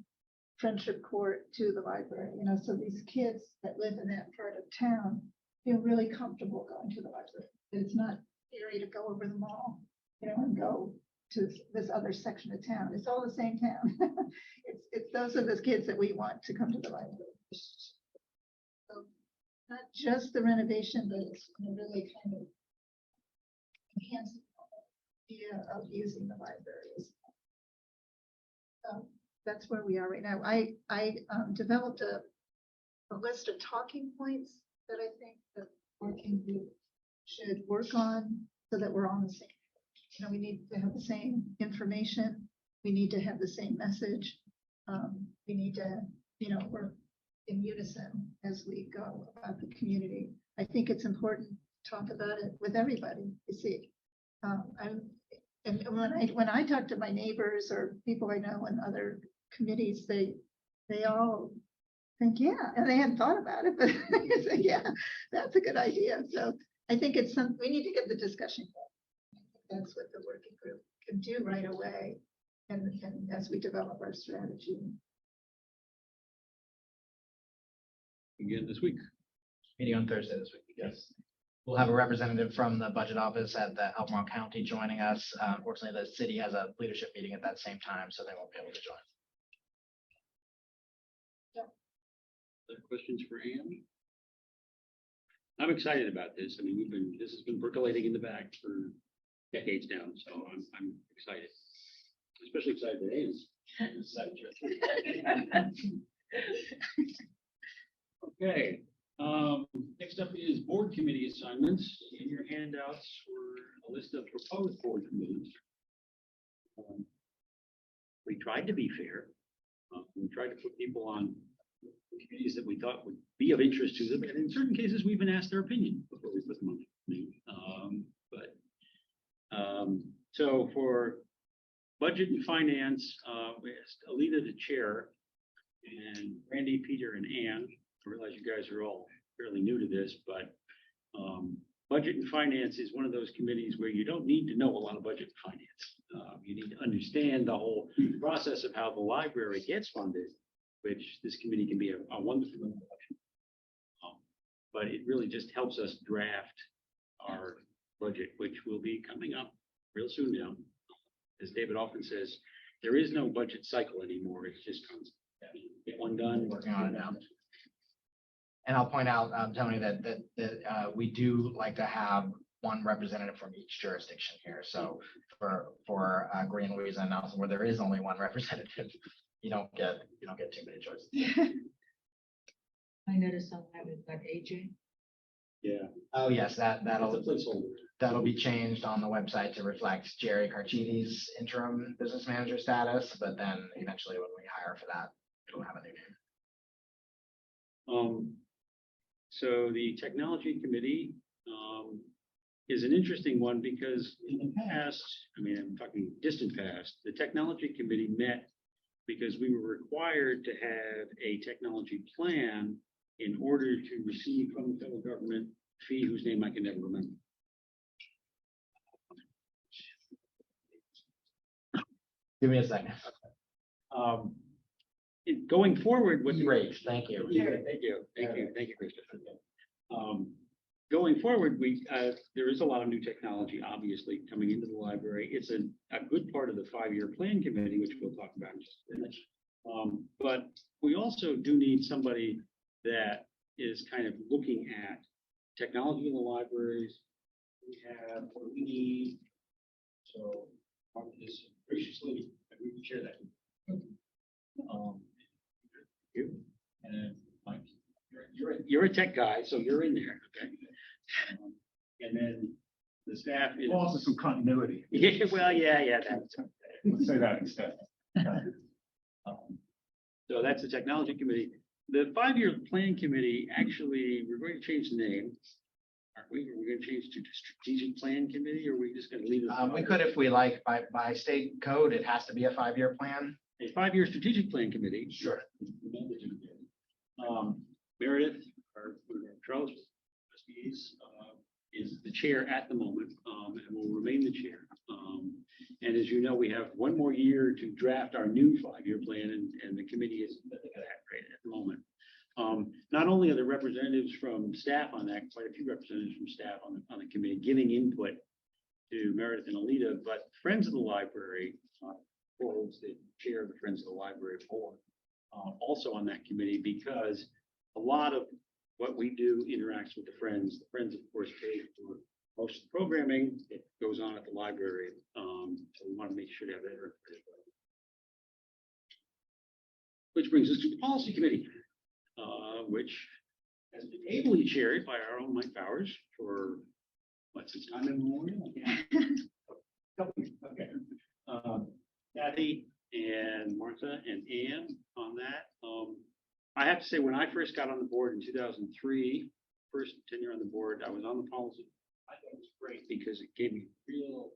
Speaker 6: Friendship Court to the library, you know, so these kids that live in that part of town feel really comfortable going to the library. It's not scary to go over the mall, you know, and go to this other section of town. It's all the same town. it's those are the kids that we want to come to the library. So not just the renovation, but it's really kind of enhancing the idea of using the libraries. So that's where we are right now. I developed a list of talking points that I think the working group should work on so that we're on the same. You know, we need to have the same information. We need to have the same message. We need to, you know, work in unison as we go about the community. I think it's important talk about it with everybody, you see. And when I talk to my neighbors or people I know in other committees, they all think, yeah, and they hadn't thought about it, but they say, yeah, that's a good idea. So I think it's something we need to get the discussion going. That's what the working group can do right away. And as we develop our strategy.
Speaker 1: Again this week.
Speaker 2: Meeting on Thursday this week, yes. We'll have a representative from the budget office at the Albemarle County joining us. Unfortunately, the city has a leadership meeting at that same time, so they won't be able to join.
Speaker 1: Other questions for Ann? I'm excited about this. I mean, this has been percolating in the back for decades now, so I'm excited. Especially excited that Ann's okay. Next up is board committee assignments. In your handouts were a list of proposed board committees. We tried to be fair. We tried to put people on committees that we thought would be of interest to them, and in certain cases, we even asked their opinion before we put them on the committee. So for budget and finance, we asked Alita to chair, and Randy, Peter, and Ann. I realize you guys are all fairly new to this, but budget and finance is one of those committees where you don't need to know a lot of budget and finance. You need to understand the whole process of how the library gets funded, which this committee can be a wonderful introduction. But it really just helps us draft our budget, which will be coming up real soon now. As David often says, there is no budget cycle anymore. It's just constant. Get one done.
Speaker 2: Working on it now. And I'll point out, Tony, that we do like to have one representative from each jurisdiction here. So for Green, Louisa, and Nelson, where there is only one representative, you don't get too many choices.
Speaker 3: I noticed on that we've got AJ.
Speaker 1: Yeah.
Speaker 2: Oh yes,
Speaker 1: That's a
Speaker 2: that'll
Speaker 1: placeholder.
Speaker 2: be changed on the website to reflect Jerry Carchini's interim business manager status, but then eventually when we hire for that, it'll have a new name.
Speaker 1: So the technology committee is an interesting one because in the past, I mean, I'm talking distant past, the technology committee met because we were required to have a technology plan in order to receive from the federal government a fee whose name I can never remember.
Speaker 2: Give me a second.
Speaker 1: Going forward, what
Speaker 2: Great, thank you.
Speaker 1: Thank you, Christopher. Going forward, there is a lot of new technology, obviously, coming into the library. It's a good part of the 5-year plan committee, which we'll talk about in just a minute. But we also do need somebody that is kind of looking at technology in the libraries. We have what we need. So Mark is graciously agreed to share that. You and Mike, you're a tech guy, so you're in there, okay? And then the staff is
Speaker 8: Also some continuity.
Speaker 1: yeah, well, yeah. That's
Speaker 8: Let's say that instead.
Speaker 1: so that's the technology committee. The 5-year plan committee, actually, we're going to change the name. Aren't we? Are we going to change to the strategic plan committee, or are we just going to leave it?
Speaker 2: We could if we like, by state code, it has to be a 5-year plan.
Speaker 1: A 5-year strategic plan committee.
Speaker 2: Sure.
Speaker 1: Meredith, or Charles, trustees, is the chair at the moment, and will remain the chair. And as you know, we have one more year to draft our new 5-year plan, and the committee is at the moment. Not only are there representatives from staff on that, quite a few representatives from staff on the committee giving input to Meredith and Alita, but Friends of the Library holds the chair of the Friends of the Library board, also on that committee, because a lot of what we do interacts with the Friends. The Friends, of course, pay for most of the programming that goes on at the library. So we want to make sure to have that. Which brings us to the policy committee, which has been ably chaired by our own Mike Bowers for since time immemorial. Yeah. Okay. Kathy and Martha and Ann on that. I have to say, when I first got on the board in 2003, first tenure on the board, I was on the policy. I thought it was great because it gave me real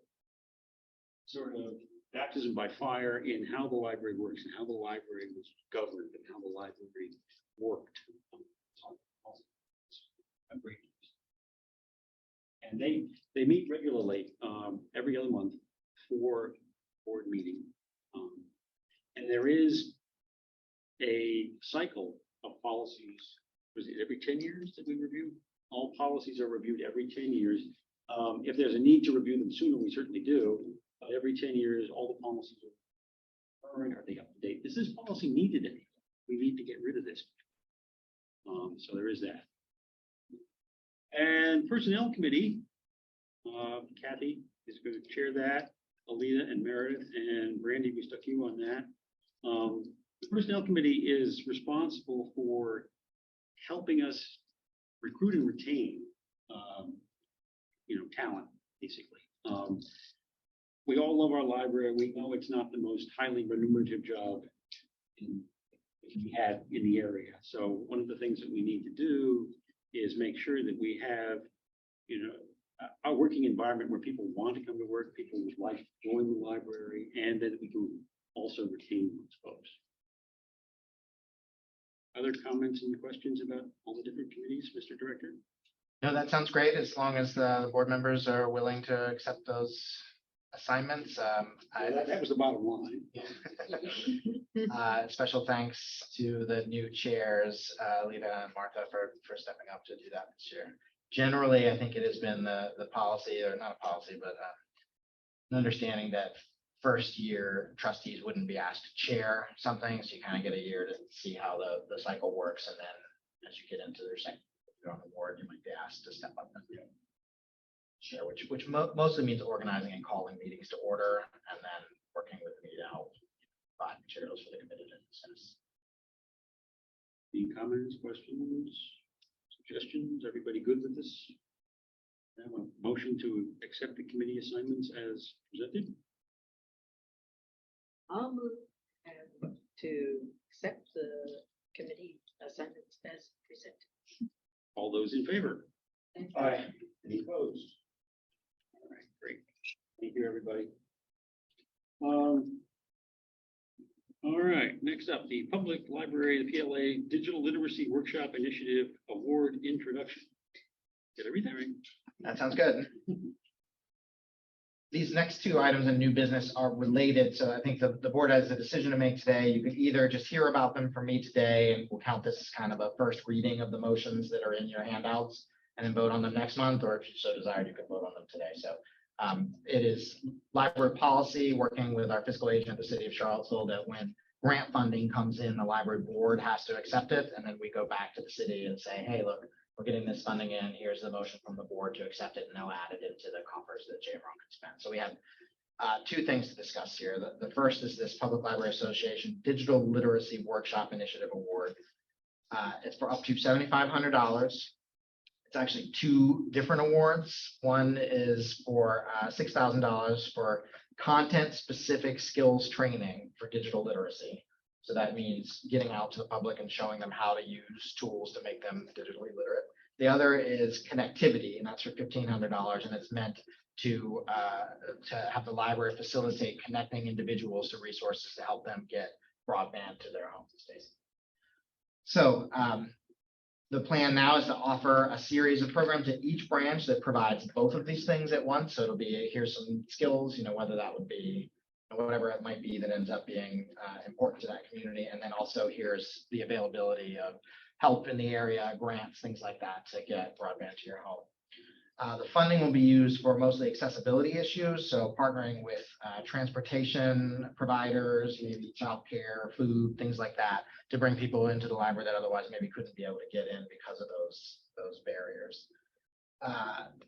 Speaker 1: sort of baptism by fire in how the library works and how the library was governed and how the library worked. And they meet regularly, every other month for board meeting. And there is a cycle of policies. Was it every 10 years that we review? All policies are reviewed every 10 years. If there's a need to review them sooner, we certainly do. But every 10 years, all the policies are current. Are they up to date? Is this policy needed anymore? We need to get rid of this. So there is that. And Personnel Committee, Kathy is going to chair that. Alita and Meredith and Brandy, we stuck you on that. The Personnel Committee is responsible for helping us recruit and retain, talent, basically. We all love our library. We know it's not the most highly remunerative job we have in the area. So one of the things that we need to do is make sure that we have, a working environment where people want to come to work, people would like to join the library, and that we can also retain those folks. Other comments and questions about all the different committees, Mr. Director?
Speaker 2: No, that sounds great, as long as the board members are willing to accept those assignments.
Speaker 1: That was the bottom line.
Speaker 2: Special thanks to the new chairs, Lita and Martha, for stepping up to do that this year. Generally, I think it has been the policy, or not a policy, but an understanding that first year trustees wouldn't be asked to chair something, so you kind of get a year to see how the cycle works, and then as you get into their second year on the board, you might be asked to step up and chair, which mostly means organizing and calling meetings to order, and then working with me to help provide materials for the committee to discuss.
Speaker 1: Any comments, questions, suggestions? Everybody good with this? I have a motion to accept the committee assignments as presented.
Speaker 3: I'll move to accept the committee assignments as presented.
Speaker 1: All those in favor?
Speaker 3: Aye.
Speaker 1: Any opposed? All right, great. Thank you, everybody. All right, next up, the Public Library, the PLA Digital Literacy Workshop Initiative Award Introduction. Did I read that right?
Speaker 2: That sounds good. These next two items in new business are related, so I think the board has a decision to make today. You could either just hear about them from me today, and we'll count this as kind of a first reading of the motions that are in your handouts, and then vote on them next month, or if you so desired, you could vote on them today. So it is library policy, working with our fiscal agent, the city of Charlottesville, that when grant funding comes in, the library board has to accept it, and then we go back to the city and say, hey, look, we're getting this funding in, here's the motion from the board to accept it, and they'll add it into the coffers that JMRL can spend. So we have two things to discuss here. The first is this Public Library Association Digital Literacy Workshop Initiative Award. It's for up to $7,500. It's actually two different awards. One is for $6,000 for content-specific skills training for digital literacy. So that means getting out to the public and showing them how to use tools to make them digitally literate. The other is connectivity, and that's for $1,500, and it's meant to have the library facilitate connecting individuals to resources to help them get broadband to their homes. So the plan now is to offer a series of programs at each branch that provides both of these things at once. So it'll be, here's some skills, whether that would be whatever it might be that ends up being important to that community. And then also here's the availability of help in the area, grants, things like that to get broadband to your home. The funding will be used for mostly accessibility issues. So partnering with transportation providers, maybe childcare, food, things like that, to bring people into the library that otherwise maybe couldn't be able to get in because of those barriers.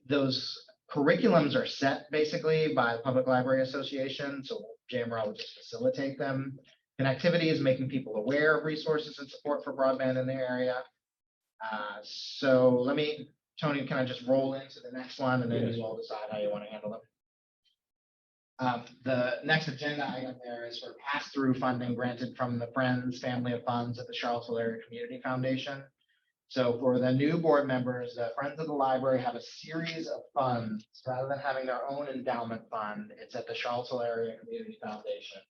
Speaker 2: Those curriculums are set basically by the Public Library Association, so JMRL will just facilitate them. Connectivity is making people aware of resources and support for broadband in their area. So Tony, can I just roll into the next one, and then you all decide how you want to handle them? The next agenda item there is for pass-through funding granted from the Friends Family of Funds at the Charlottesville Area Community Foundation. So for the new board members, the Friends of the Library have a series of funds, rather than having their own endowment fund, it's at the Charlottesville Area Community Foundation.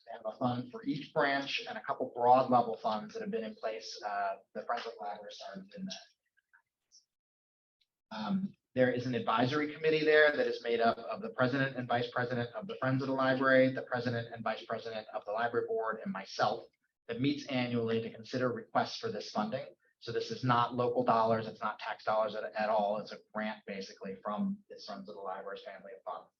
Speaker 2: They have a fund for each branch and a couple broad level funds that have been in place. The Friends of the Library started in that. There is an advisory committee there that is made up of the president and vice president of the Friends of the Library, the president and vice president of the library board, and myself, that meets annually to consider requests for this funding. So this is not local dollars, it's not tax dollars at all. It's a grant basically from this Friends of the Library's family of funds.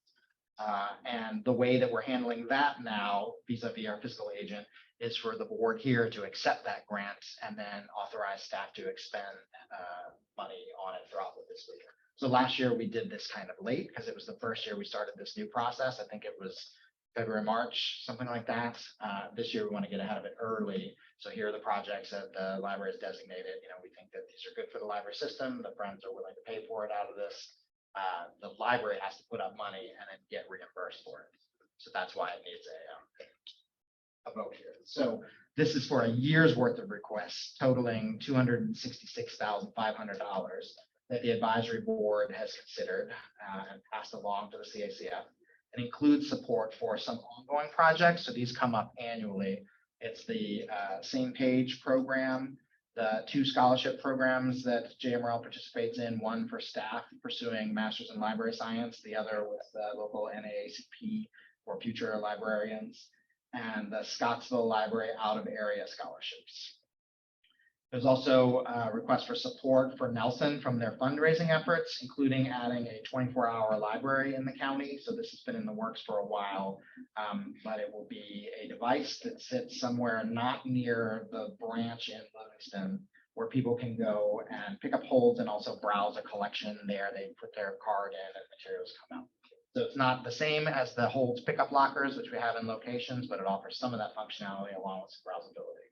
Speaker 2: And the way that we're handling that now vis-a-vis our fiscal agent is for the board here to accept that grant and then authorize staff to expend money on it throughout the fiscal year. So last year we did this kind of late because it was the first year we started this new process. I think it was February, March, something like that. This year we want to get ahead of it early. So here are the projects that the library has designated. You know, we think that these are good for the library system. The Friends are willing to pay for it out of this. The library has to put up money and then get reimbursed for it. So that's why it needs a vote here. So this is for a year's worth of requests totaling $266,500 that the advisory board has considered and passed along to the CACF. It includes support for some ongoing projects. So these come up annually. It's the Same Page program, the 2 scholarship programs that JMRL participates in, one for staff pursuing Masters in Library Science, the other with the local NAACP for future librarians, and the Scottsville Library out of area scholarships. There's also a request for support for Nelson from their fundraising efforts, including adding a 24-hour library in the county. So this has been in the works for a while, but it will be a device that sits somewhere not near the branch in Livingston, where people can go and pick up holds and also browse a collection there. They put their card in and materials come out. So it's not the same as the holds pickup lockers, which we have in locations, but it offers some of that functionality along with some browsability.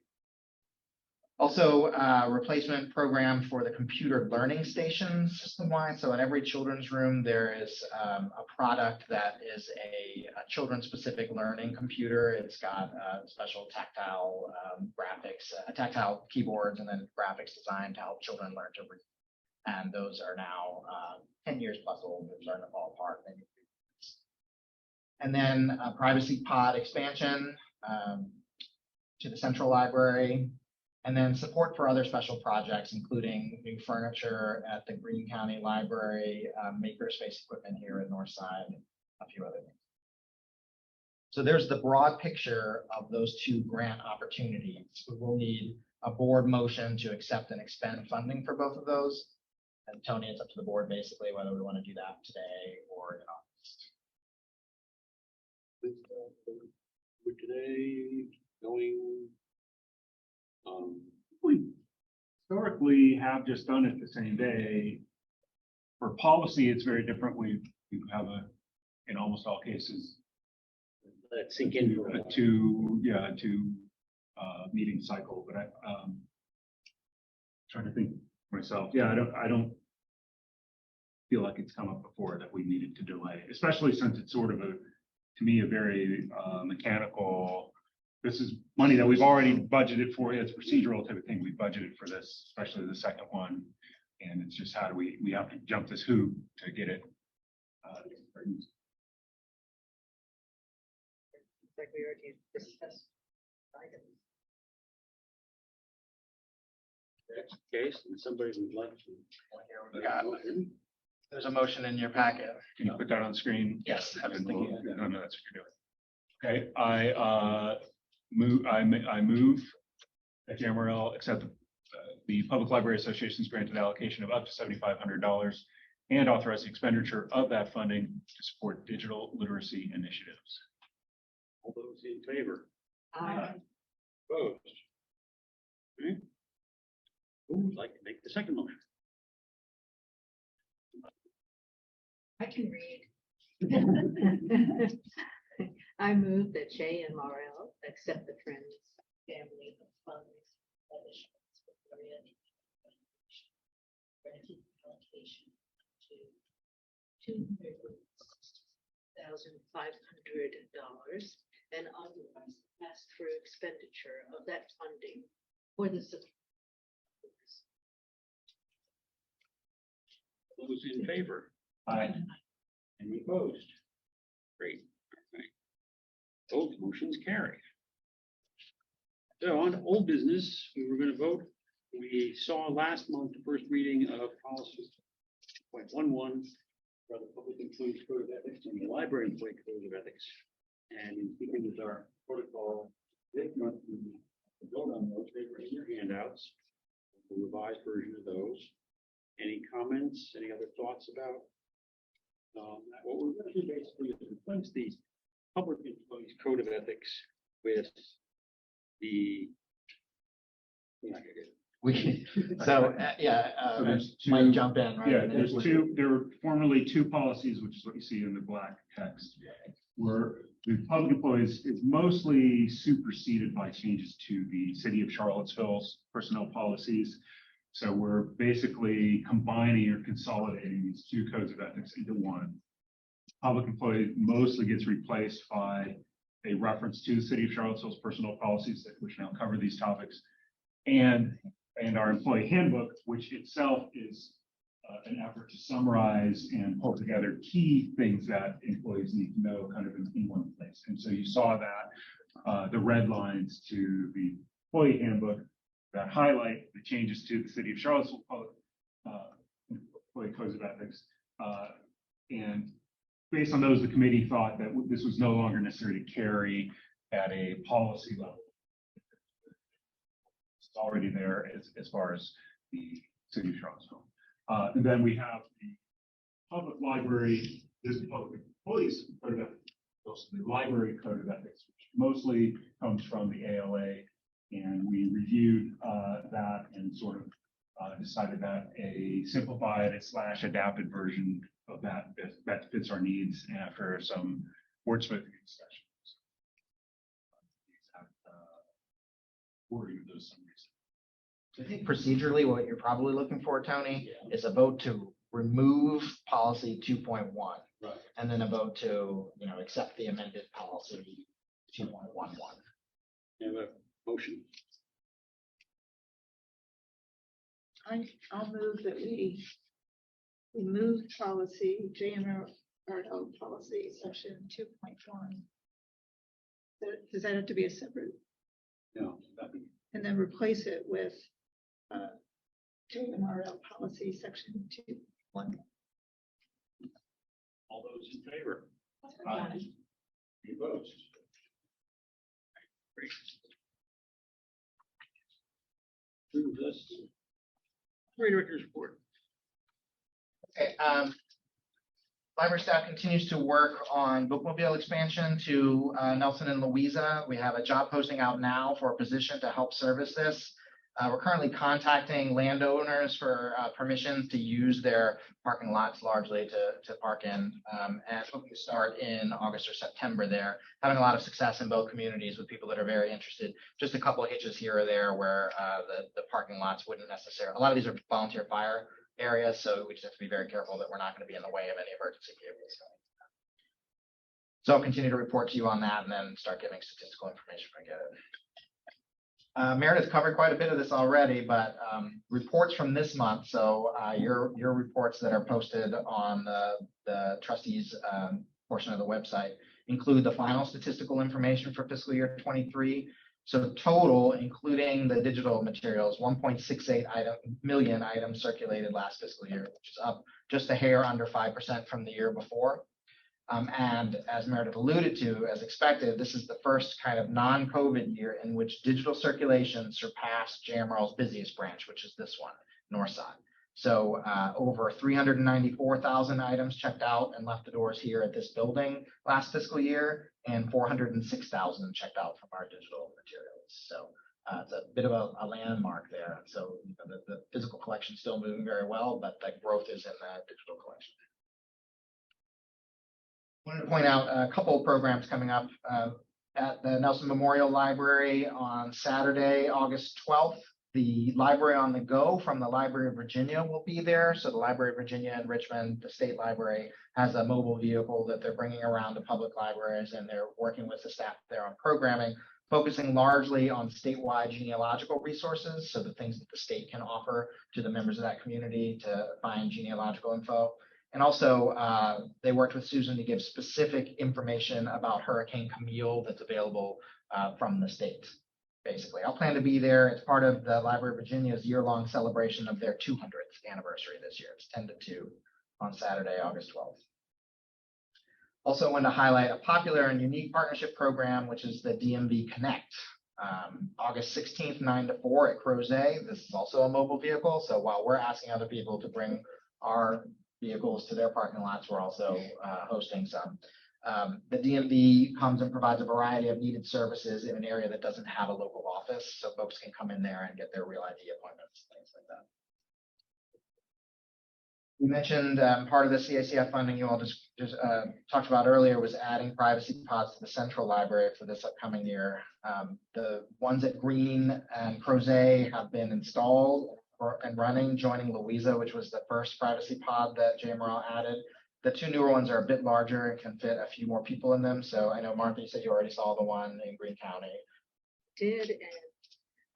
Speaker 2: Also, replacement program for the computer learning stations system-wide. So in every children's room, there is a product that is a children-specific learning computer. It's got special tactile graphics, tactile keyboards, and then graphics designed to help children learn to read. And those are now 10 years plus old. They're starting to fall apart. And then privacy pod expansion to the central library. And then support for other special projects, including new furniture at the Greene County Library, makerspace equipment here in Northside, a few other things. So there's the broad picture of those 2 grant opportunities. We will need a board motion to accept and expend funding for both of those. And Tony, it's up to the board basically whether we want to do that today or in August.
Speaker 1: For today, going.
Speaker 8: We historically have just done it the same day. For policy, it's very different. We have in almost all cases,
Speaker 1: Let it sink in. For a
Speaker 8: a
Speaker 1: while.
Speaker 8: two meeting cycle, but trying to think myself. Yeah, I don't feel like it's come up before that we needed to delay, especially since it's sort of to me, a very mechanical. This is money that we've already budgeted for. It's procedural type of thing. We budgeted for this, especially the second one. And it's just how do we have to jump this hoop to get it.
Speaker 3: Like we already discussed items.
Speaker 1: That's the case, and somebody would like to.
Speaker 2: We got it. There's a motion in your packet.
Speaker 8: Can you put that on screen?
Speaker 2: Yes, I was thinking of that.
Speaker 8: No, that's what you're doing. Okay, I move that JMRL accept the Public Library Association's granted allocation of up to $7,500 and authorize the expenditure of that funding to support digital literacy initiatives.
Speaker 1: All those in favor?
Speaker 3: Aye.
Speaker 1: Opposed? Okay. Who would like to make the second motion?
Speaker 3: I can read. I move that JMRL accept the Friends family of funds granted allocation to $200,500 and authorize ask for expenditure of that funding for the support
Speaker 1: those in favor?
Speaker 8: Aye.
Speaker 1: Any opposed? Great. All right. Both motions carry. So on old business, we were going to vote. We saw last month the first reading of policy 2.11 for the Public Employees Code of Ethics and the Library Employee Code of Ethics. And in keeping with our protocol, this month we vote on those. They were in your handouts, the revised version of those. Any comments? Any other thoughts about what we're going to do basically is replace the Public Employees Code of Ethics with the.
Speaker 2: So,
Speaker 8: So there's
Speaker 2: might
Speaker 8: two-
Speaker 2: jump in, right?
Speaker 8: Yeah, there were formerly two policies, which is what you see in the black text. Where the public employees is mostly superseded by changes to the city of Charlottesville's personnel policies. So we're basically combining or consolidating these two codes of ethics into one. Public employee mostly gets replaced by a reference to the city of Charlottesville's personnel policies, which now cover these topics, and our employee handbook, which itself is an effort to summarize and pull together key things that employees need to know kind of in one place. And so you saw that the red lines to the employee handbook that highlight the changes to the city of Charlottesville employee codes of ethics. And based on those, the committee thought that this was no longer necessary to carry at a policy level. It's already there as far as the city of Charlottesville. And then we have the public library, this is public employees code of ethics, also the library code of ethics, which mostly comes from the ALA. And we reviewed that and sort of decided that a simplified / adapted version of that fits our needs after some wordsmithing sessions. Wording of those summaries.
Speaker 2: I think procedurally, what you're probably looking for, Tony, is a vote to remove policy 2.1.
Speaker 1: Right.
Speaker 2: And then a vote to, accept the amended policy 2.11.
Speaker 1: You have a motion?
Speaker 6: I'll move that we remove policy, JMRL policy, section 2.1. Does that have to be a separate,
Speaker 1: No. That'd be-
Speaker 6: and then replace it with JMRL policy, section 2.1.
Speaker 1: All those in favor?
Speaker 8: Aye.
Speaker 1: Any opposed? Great. Brings us to Library Director's report.
Speaker 2: Okay, library staff continues to work on bookmobile expansion to Nelson and Louisa. We have a job posting out now for a position to help service this. We're currently contacting landowners for permission to use their parking lots largely to park in, and hoping to start in August or September there. Having a lot of success in both communities with people that are very interested. Just a couple of hitches here or there where the parking lots wouldn't necessarily, a lot of these are volunteer fire areas, so we just have to be very careful that we're not going to be in the way of any emergency vehicles. So I'll continue to report to you on that and then start giving statistical information if I get it. Meredith covered quite a bit of this already, but reports from this month. So your reports that are posted on the trustees portion of the website include the final statistical information for fiscal year 23. So total, including the digital materials, 1.68 million items circulated last fiscal year, which is up just a hair under 5% from the year before. And as Meredith alluded to, as expected, this is the first kind of non-COVID year in which digital circulation surpassed JMRL's busiest branch, which is this one, Northside. So over 394,000 items checked out and left the doors here at this building last fiscal year, and 406,000 checked out from our digital materials. So it's a bit of a landmark there. So the physical collection is still moving very well, but the growth is in the digital collection. I wanted to point out a couple of programs coming up at the Nelson Memorial Library on Saturday, August 12th. The Library on the Go from the Library of Virginia will be there. So the Library of Virginia in Richmond, the state library, has a mobile vehicle that they're bringing around to public libraries, and they're working with the staff there on programming. focusing largely on statewide genealogical resources, so the things that the state can offer to the members of that community to find genealogical info. And also, they worked with Susan to give specific information about Hurricane Camille that's available from the state. Basically, I'll plan to be there. It's part of the Library of Virginia's year-long celebration of their 200th anniversary this year. It's 10 to 2 on Saturday, August 12th. Also, I wanted to highlight a popular and unique partnership program, which is the DMV Connect. August 16th, 9 to 4 at Crozet. This is also a mobile vehicle. So while we're asking other people to bring our vehicles to their parking lots, we're also hosting some. The DMV comes and provides a variety of needed services in an area that doesn't have a local office. So folks can come in there and get their Real ID appointments, things like that. We mentioned part of the CACF funding you all just talked about earlier was adding privacy pods to the central library for this upcoming year. The ones at Green and Crozet have been installed and running, joining Louisa, which was the first privacy pod that JMRL added. The two newer ones are a bit larger and can fit a few more people in them. So I know, Martha, you said you already saw the one in Greene County.
Speaker 3: Did,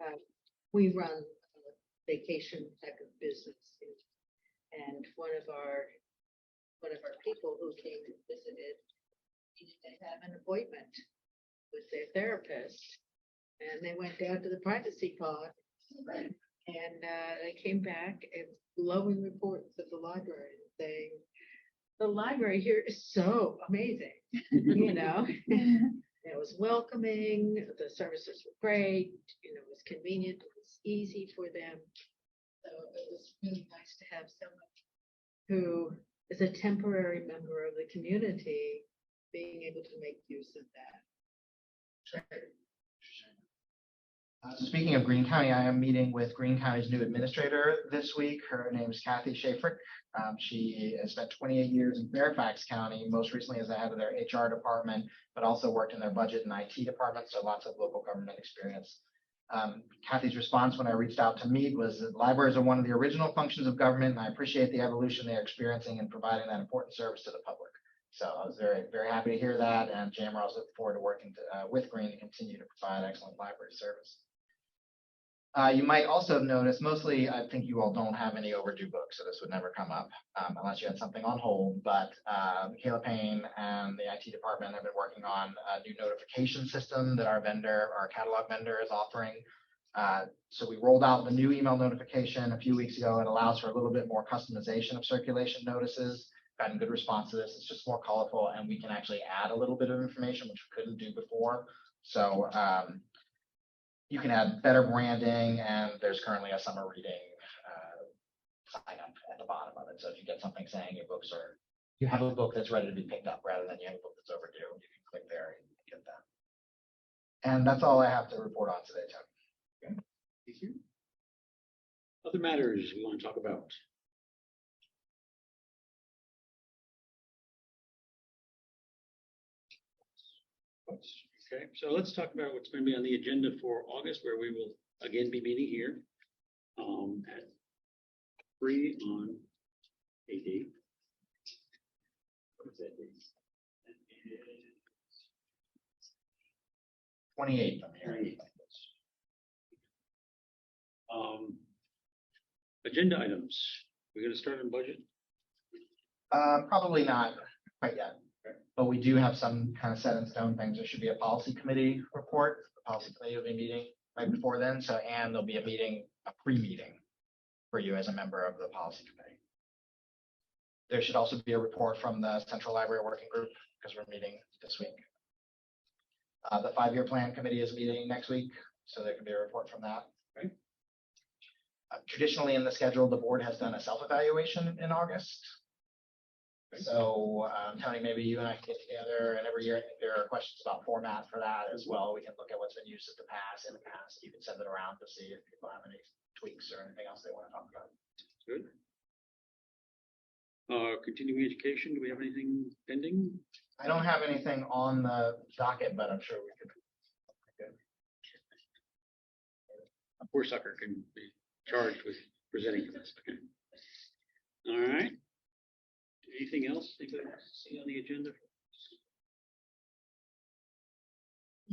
Speaker 3: and we run a vacation type of business. And one of our people who came and visited needed to have an appointment with their therapist. And they went down to the privacy pod. And they came back and glowing reports of the library saying, the library here is so amazing, you know. It was welcoming, the services were great, you know, it was convenient, it was easy for them. So it was really nice to have someone who is a temporary member of the community being able to make use of that.
Speaker 2: Speaking of Greene County, I am meeting with Greene County's new administrator this week. Her name is Kathy Schaefrick. She has spent 28 years in Fairfax County, most recently as the head of their HR department, but also worked in their budget and IT department, so lots of local government experience. Kathy's response when I reached out to meet was that libraries are one of the original functions of government, and I appreciate the evolution they're experiencing in providing that important service to the public. So I was very, very happy to hear that, and JMRL is looking forward to working with Greene to continue to provide excellent library service. You might also have noticed, mostly I think you all don't have any overdue books, so this would never come up unless you had something on hold, but Michaela Payne and the IT department have been working on a new notification system that our catalog vendor is offering. So we rolled out the new email notification a few weeks ago. It allows for a little bit more customization of circulation notices. Gotten good response to this. It's just more colorful, and we can actually add a little bit of information, which we couldn't do before. So you can add better branding, and there's currently a summer reading sign up at the bottom of it. So if you get something saying you have a book that's ready to be picked up rather than you have a book that's overdue, you can click there and get that. And that's all I have to report on today, Tim.
Speaker 1: Okay, thank you. Other matters we want to talk about? Okay, so let's talk about what's going to be on the agenda for August, where we will again be meeting here at 3 on AD. What is that date?
Speaker 2: 28th, I'm here.
Speaker 1: Agenda items. We're going to start on budget.
Speaker 2: Probably not quite yet, but we do have some kind of set in stone things. There should be a policy committee report. The policy committee will be meeting right before then. So, and there'll be a pre-meeting for you as a member of the policy committee. There should also be a report from the Central Library Working Group because we're meeting this week. The 5-year plan committee is meeting next week, so there can be a report from that.
Speaker 1: Okay.
Speaker 2: Traditionally in the schedule, the board has done a self-evaluation in August. So Tony, maybe you and I can get together, and every year I think there are questions about format for that as well. We can look at what's been used in the past. You can send it around to see if people have any tweaks or anything else they want to talk about.
Speaker 1: Good. Continuing education, do we have anything pending?
Speaker 2: I don't have anything on the docket, but I'm sure we could.
Speaker 1: Poor sucker can be charged with presenting this. Okay. All right. Anything else you could see on the agenda?